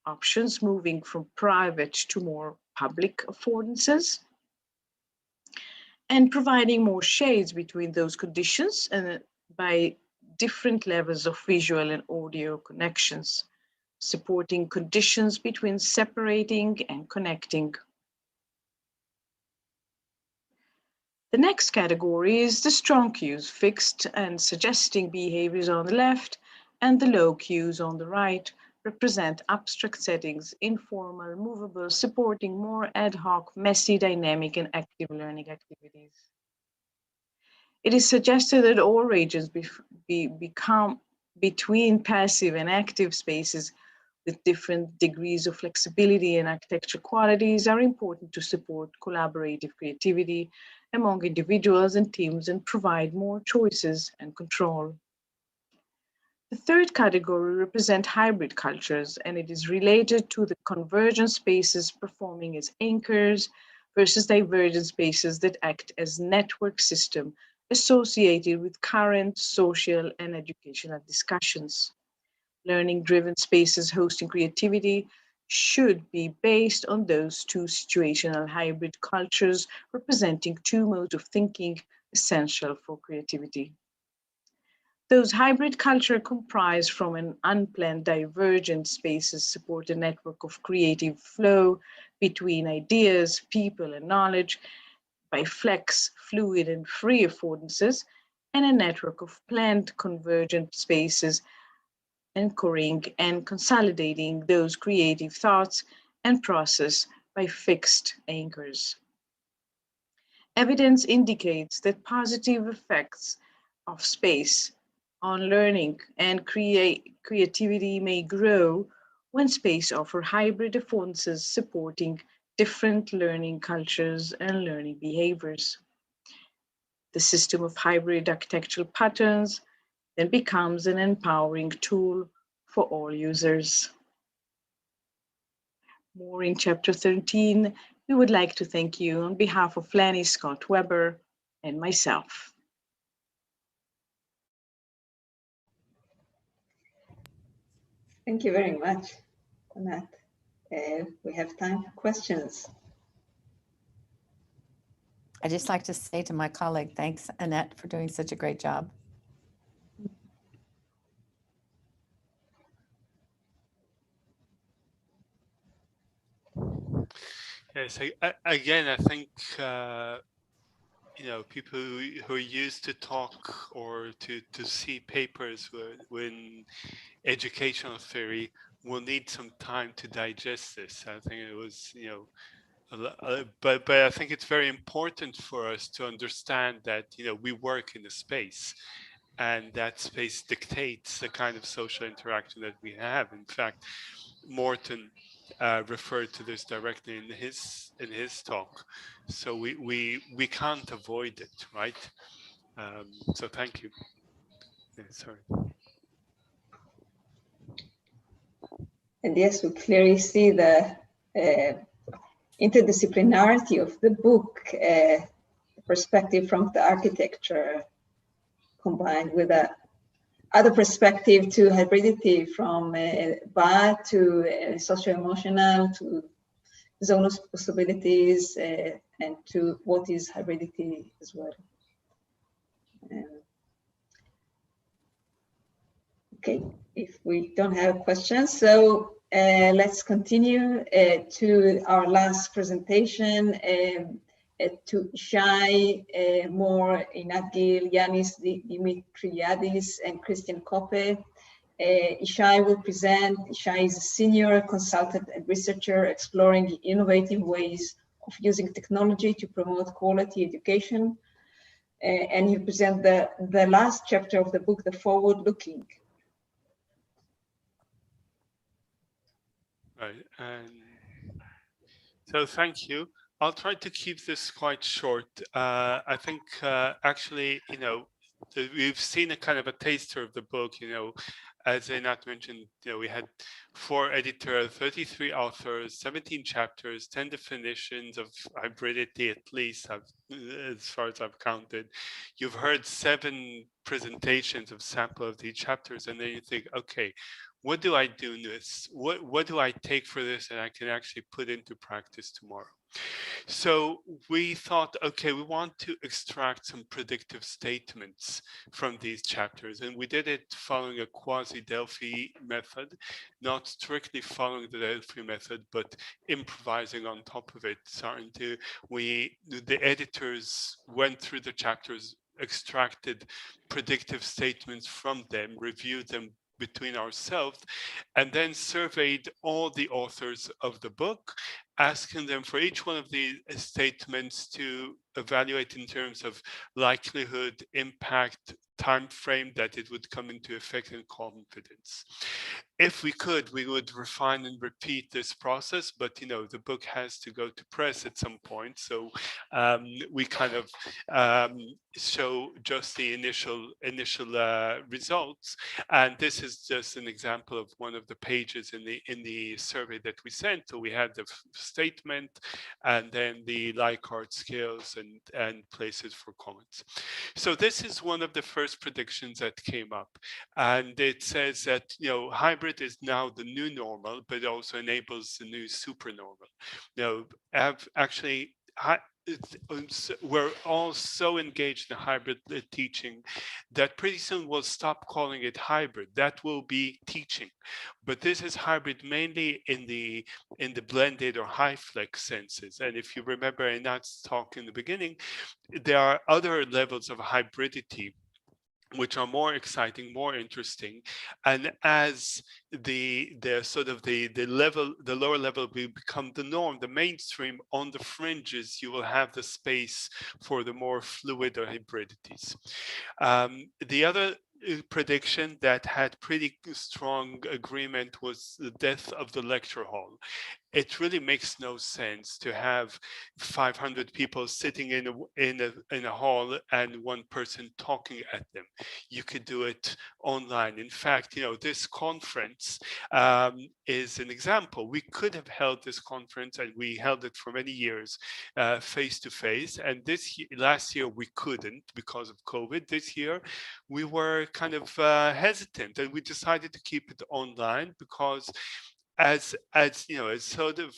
options moving from private to more public affordances and providing more shades between those conditions and by different levels of visual and audio connections, supporting conditions between separating and connecting. The next category is the strong cues, fixed and suggesting behaviors on the left, and the low cues on the right represent abstract settings, informal, movable, supporting more ad hoc, messy, dynamic, and active learning activities. It is suggested that all regions become between passive and active spaces with different degrees of flexibility and architecture qualities are important to support collaborative creativity among individuals and teams and provide more choices and control. The third category represents hybrid cultures, and it is related to the convergent spaces performing as anchors versus divergent spaces that act as network system associated with current social and educational discussions. Learning-driven spaces hosting creativity should be based on those two situational hybrid cultures representing two modes of thinking essential for creativity. Those hybrid culture comprise from an unplanned divergent spaces support a network of creative flow between ideas, people, and knowledge by flex, fluid, and free affordances, and a network of planned convergent spaces anchoring and consolidating those creative thoughts and process by fixed anchors. Evidence indicates that positive effects of space on learning and creativity may grow when space offers hybrid affordances supporting different learning cultures and learning behaviors. The system of hybrid architectural patterns then becomes an empowering tool for all users. More in chapter 13, we would like to thank you on behalf of Lanny Scott Weber and myself. Thank you very much, Annette. We have time for questions. I'd just like to say to my colleague, thanks, Annette, for doing such a great job. Yes, again, I think people who are used to talk or to see papers when educational theory will need some time to digest this. I think it was, but I think it's very important for us to understand that we work in a space, and that space dictates the kind of social interaction that we have. In fact, Morten referred to this directly in his talk, so we can't avoid it, right? So thank you. Yeah, sorry. And yes, we clearly see the interdisciplinarity of the book, perspective from the architecture combined with a other perspective to hybridity from BA to socio-emotional to zone of possibilities and to what is hybridity as well. Okay, if we don't have questions, so let's continue to our last presentation. To Shai, more Inat Gil, Yanis Dimitriadis, and Christian Koppe. Ishai will present. Ishai is a senior consultant and researcher exploring innovative ways of using technology to promote quality education. And he'll present the last chapter of the book, The Forward Looking. Right, and so thank you. I'll try to keep this quite short. I think actually, we've seen a kind of a taster of the book, as Einat mentioned, we had 4 editors, 33 authors, 17 chapters, 10 definitions of hybridity, at least, as far as I've counted. You've heard 7 presentations of sample of the chapters, and then you think, okay, what do I do in this? What do I take for this and I can actually put into practice tomorrow? So we thought, okay, we want to extract some predictive statements from these chapters. And we did it following a quasi-Delphi method, not strictly following the Delphi method, but improvising on top of it. The editors went through the chapters, extracted predictive statements from them, reviewed them between ourselves, and then surveyed all the authors of the book, asking them for each one of these statements to evaluate in terms of likelihood, impact, time frame that it would come into effect, and confidence. If we could, we would refine and repeat this process, but the book has to go to press at some point, so we kind of show just the initial results. And this is just an example of one of the pages in the survey that we sent. So we had the statement and then the Likert scales and places for comments. So this is one of the first predictions that came up, and it says that hybrid is now the new normal, but also enables the new supernormal. Actually, we're all so engaged in hybrid teaching that pretty soon we'll stop calling it hybrid. That will be teaching. But this is hybrid mainly in the blended or high flex senses. And if you remember Einat's talk in the beginning, there are other levels of hybridity which are more exciting, more interesting, and as the lower level will become the norm, the mainstream, on the fringes, you will have the space for the more fluid or hybridities. The other prediction that had pretty strong agreement was the death of the lecture hall. It really makes no sense to have 500 people sitting in a hall and one person talking at them. You could do it online. In fact, this conference is an example. We could have held this conference, and we held it for many years face to face. And last year we couldn't because of COVID. This year we were kind of hesitant, and we decided to keep it online because as sort of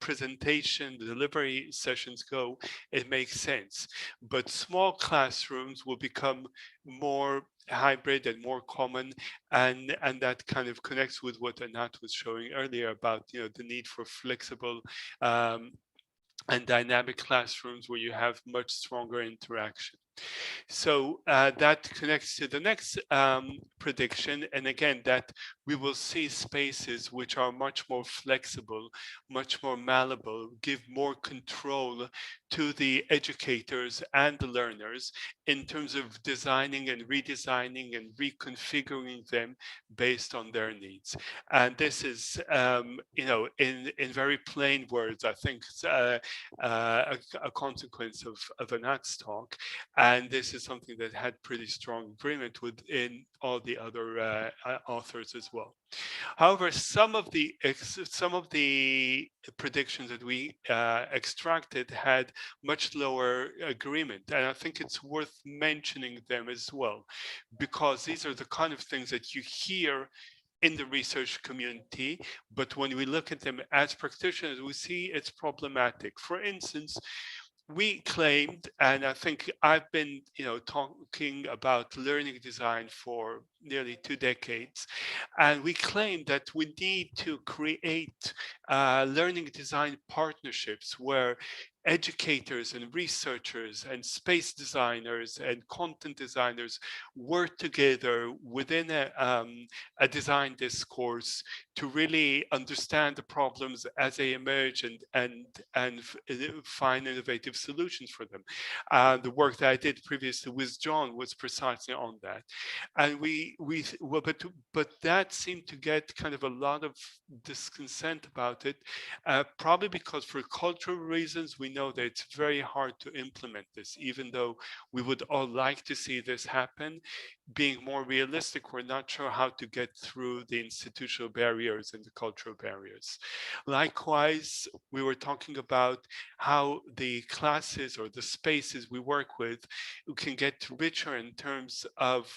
presentation delivery sessions go, it makes sense. But small classrooms will become more hybrid and more common, and that kind of connects with what Einat was showing earlier about the need for flexible and dynamic classrooms where you have much stronger interaction. So that connects to the next prediction, and again, that we will see spaces which are much more flexible, much more malleable, give more control to the educators and the learners in terms of designing and redesigning and reconfiguring them based on their needs. And this is, in very plain words, I think a consequence of Einat's talk. And this is something that had pretty strong agreement within all the other authors as well. However, some of the predictions that we extracted had much lower agreement, and I think it's worth mentioning them as well, because these are the kind of things that you hear in the research community, but when we look at them as practitioners, we see it's problematic. For instance, we claimed, and I think I've been, talking about learning design for nearly 2 decades, and we claimed that we need to create learning design partnerships where educators and researchers and space designers and content designers work together within a design discourse to really understand the problems as they emerge and find innovative solutions for them. The work that I did previously with John was precisely on that, and but that seemed to get kind of a lot of disconsent about it, probably because for cultural reasons we know that it's very hard to implement this, even though we would all like to see this happen. Being more realistic, we're not sure how to get through the institutional barriers and the cultural barriers. Likewise, we were talking about how the classes or the spaces we work with can get richer in terms of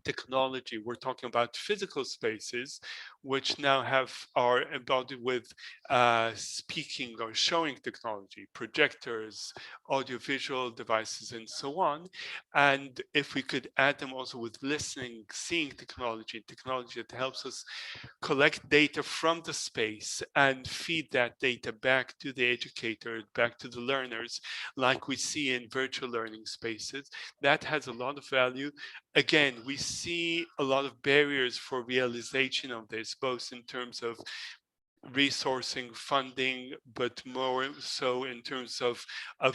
technology. We're talking about physical spaces, which now are embodied with speaking or showing technology, projectors, audiovisual devices, and so on. And if we could add them also with listening, seeing technology that helps us collect data from the space and feed that data back to the educator, back to the learners, like we see in virtual learning spaces, that has a lot of value. Again, we see a lot of barriers for realization of this, both in terms of resourcing, funding, but more so in terms of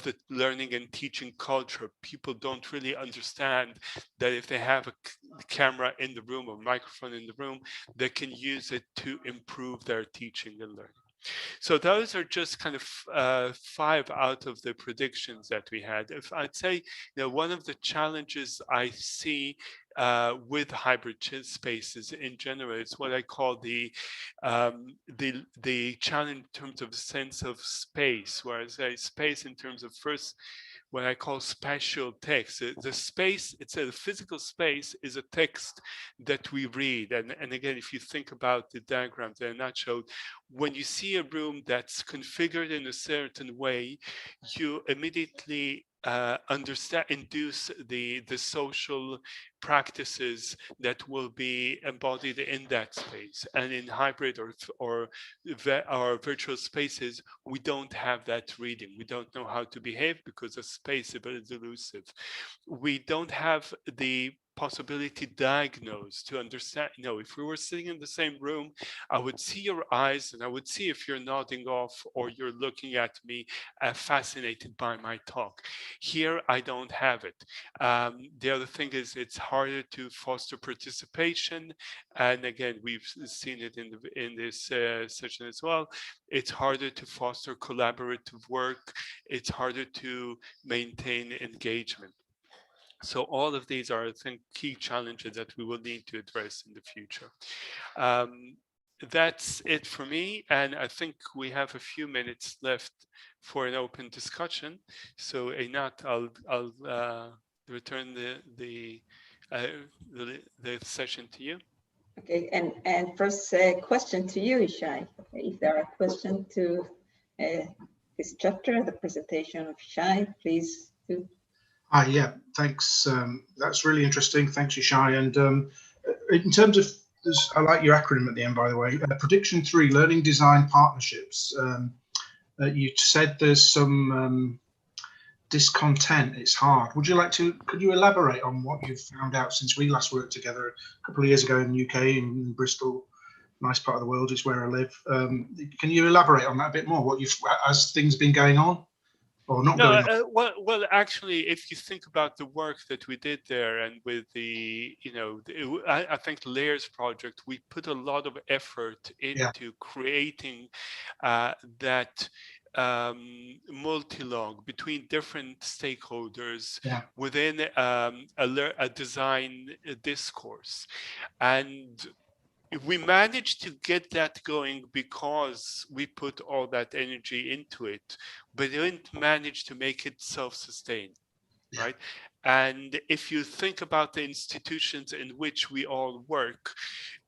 the learning and teaching culture. People don't really understand that if they have a camera in the room or microphone in the room, they can use it to improve their teaching and learning. So those are just kind of 5 out of the predictions that we had. If I'd say, one of the challenges I see with hybrid spaces in general is what I call the challenge in terms of sense of space, where I say space in terms of first what I call spatial text. The space, it's a physical space, is a text that we read. And again, if you think about the diagrams that are not showed, when you see a room that's configured in a certain way, you immediately induce the social practices that will be embodied in that space. And in hybrid or virtual spaces, we don't have that reading. We don't know how to behave because the space is elusive. We don't have the possibility to diagnose, to understand. If we were sitting in the same room, I would see your eyes and I would see if you're nodding off or you're looking at me fascinated by my talk. Here, I don't have it. The other thing is it's harder to foster participation. And again, we've seen it in this session as well. It's harder to foster collaborative work. It's harder to maintain engagement. So all of these are, I think, key challenges that we will need to address in the future. That's it for me, and I think we have a few minutes left for an open discussion. So, Einat, I'll return the session to you. Okay, and first question to you, Ishai. If there are questions to this chapter, the presentation of Ishai, please do. Yeah, thanks. That's really interesting. Thanks, Ishai. And in terms of, I like your acronym at the end, by the way. Prediction 3, learning design partnerships. You said there's some discontent. It's hard. Could you elaborate on what you've found out since we last worked together a couple of years ago in the UK, in Bristol? Nice part of the world is where I live. Can you elaborate on that a bit more? Has things been going on? Or not going on? Well, actually, if you think about the work that we did there and with I think Layers project, we put a lot of effort into creating that multi-log between different stakeholders Yeah. within a design discourse. And we managed to get that going because we put all that energy into it, but didn't manage to make it self-sustained, right? And if you think about the institutions in which we all work,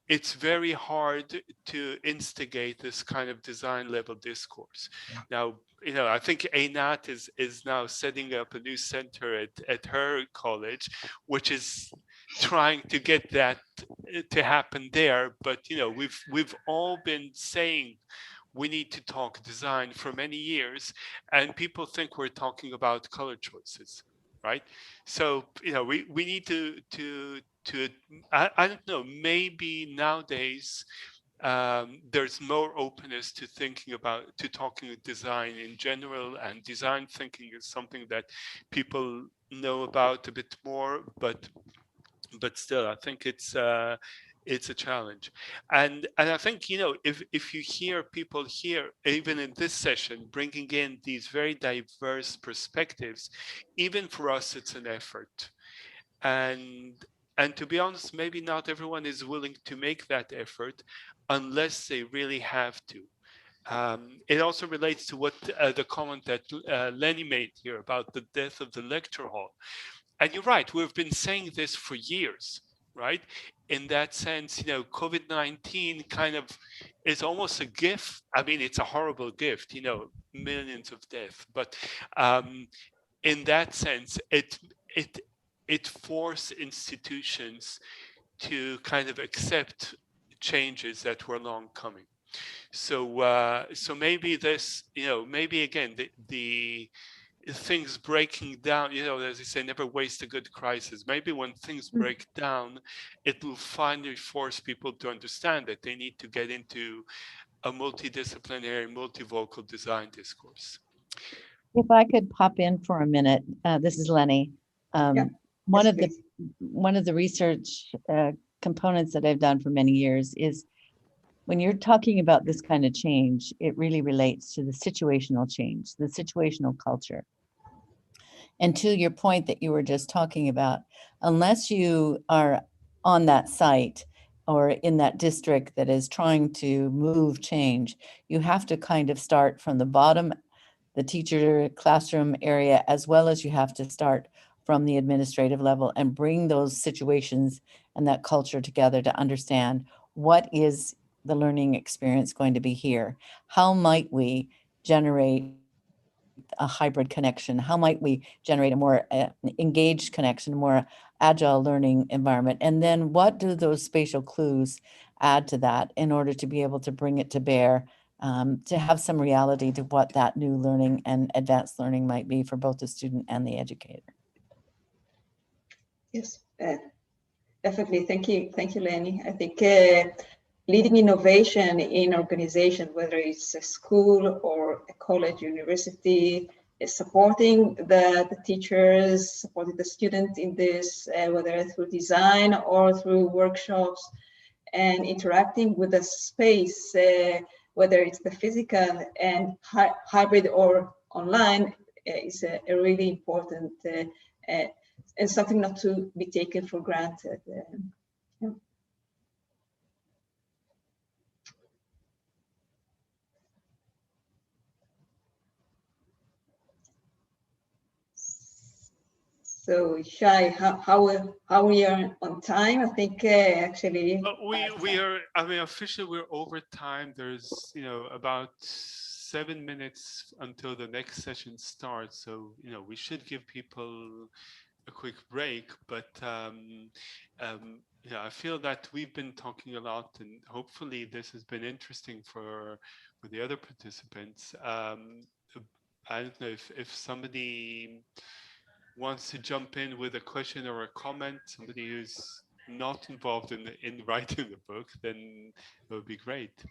it's very hard to instigate this kind of design level discourse. Yeah. Now, you know, I think Einat is now setting up a new center at her college, which is trying to get that to happen there. But you know, we've all been saying we need to talk design for many years, and people think we're talking about color choices, right? So you know, we need to I don't know, maybe nowadays there's more openness to thinking about, to talking design in general, and design thinking is something that people know about a bit more, but still, I think it's a challenge. And I think, you know, if you hear people here, even in this session, bringing in these very diverse perspectives, even for us, it's an effort. And to be honest, maybe not everyone is willing to make that effort unless they really have to. It also relates to what the comment that Lenny made here about the death of the lecture hall. And you're right, we've been saying this for years, right? In that sense, you know, COVID-19 kind of is almost a gift. I mean, it's a horrible gift, you know, millions of deaths. But in that sense, it forced institutions to kind of accept changes that were long coming. So so maybe this, you know, maybe again the things breaking down, you know, as they say, never waste a good crisis. Maybe when things break down, it will finally force people to understand that they need to get into a multidisciplinary, multivocal design discourse. If I could pop in for a minute, this is Lenny. Yeah. One Yes, of the please. one of the research components that I've done for many years is when you're talking about this kind of change, it really relates to the situational change, the situational culture. And to your point that you were just talking about, unless you are on that site or in that district that is trying to move change, you have to kind of start from the bottom, the teacher classroom area, as well as you have to start from the administrative level and bring those situations and that culture together to understand what is the learning experience going to be here. How might we generate a hybrid connection? How might we generate a more engaged connection, more agile learning environment? And then what do those spatial clues add to that in order to be able to bring it to bear, to have some reality to what that new learning and advanced learning might be for both the student and the educator? Yes, definitely. Thank you, Lenny. I think leading innovation in organization, whether it's a school or a college, university, is supporting the teachers, supporting the student in this, whether through design or through workshops, and interacting with the space, whether it's the physical and hybrid or online, is a really important and something not to be taken for granted. Yeah. So Shai, how we are on time? I think actually we are. I mean, officially we're over time. There's, you know, about 7 minutes until the next session starts. So you know, we should give people a quick break. But yeah, I feel that we've been talking a lot, and hopefully this has been interesting for the other participants. I don't know if somebody wants to jump in with a question or a comment, somebody who's not involved in writing the book, then it would be great.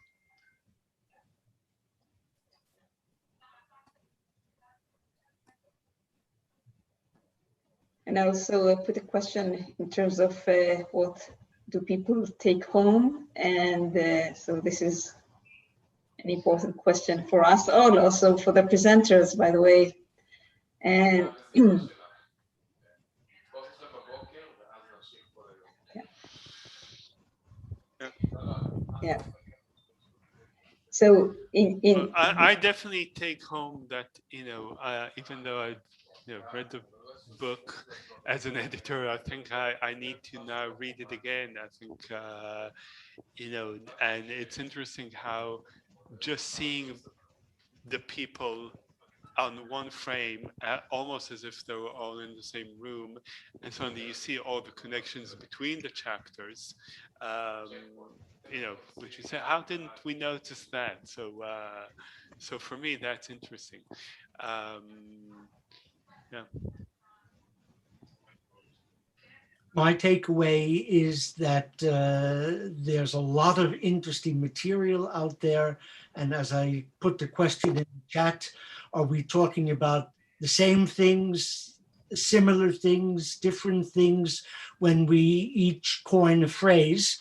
and I also put a question in terms of what do people take home, and so this is an important question for us all, also for the presenters, by the way. And yeah. So well, I definitely take home that, even though I read the book as an editor, I think I need to now read it again. I think and it's interesting how just seeing the people on one frame, almost as if they were all in the same room, and suddenly you see all the connections between the chapters. Which you say, how didn't we notice that? So for me, that's interesting. Yeah. My takeaway is that there's a lot of interesting material out there. And as I put the question in the chat, are we talking about the same things, similar things, different things when we each coin a phrase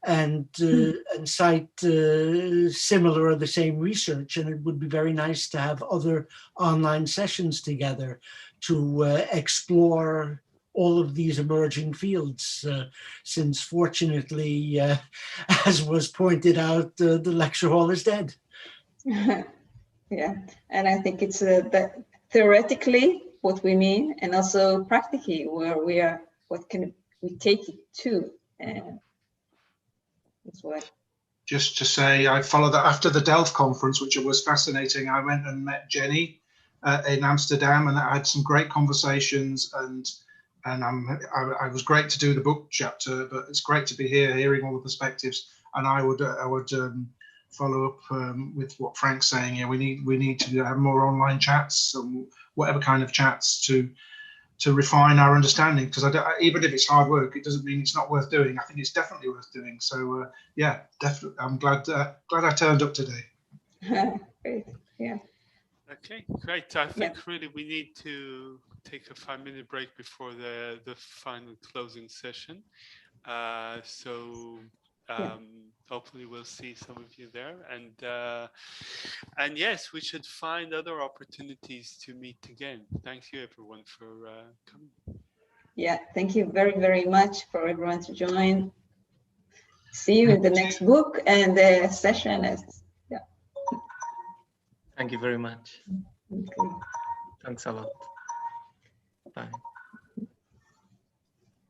and cite similar or the same research? And it would be very nice to have other online sessions together to explore all of these emerging fields, since fortunately, as was pointed out, the lecture hall is dead. Yeah, and I think it's that theoretically what we mean, and also practically where we are, what can we take it to, and that's what. Just to say, I followed that after the Delft conference, which was fascinating. I went and met Jenny in Amsterdam, and I had some great conversations, and I was great to do the book chapter, but it's great to be here, hearing all the perspectives. And I would follow up with what Frank's saying here. We need to have more online chats, whatever kind of chats to refine our understanding. Because even if it's hard work, it doesn't mean it's not worth doing. I think it's definitely worth doing. So yeah, definitely. I'm glad I turned up today. Great. Yeah. Okay, great. I think really we need to take a 5-minute break before the final closing session. Hopefully we'll see some of you there, and yes, we should find other opportunities to meet again. Thank you everyone for coming. Yeah, thank you very, very much for everyone to join. See you in the next book and the session. Yeah. Thank you very much. Okay. Thanks a lot. Bye.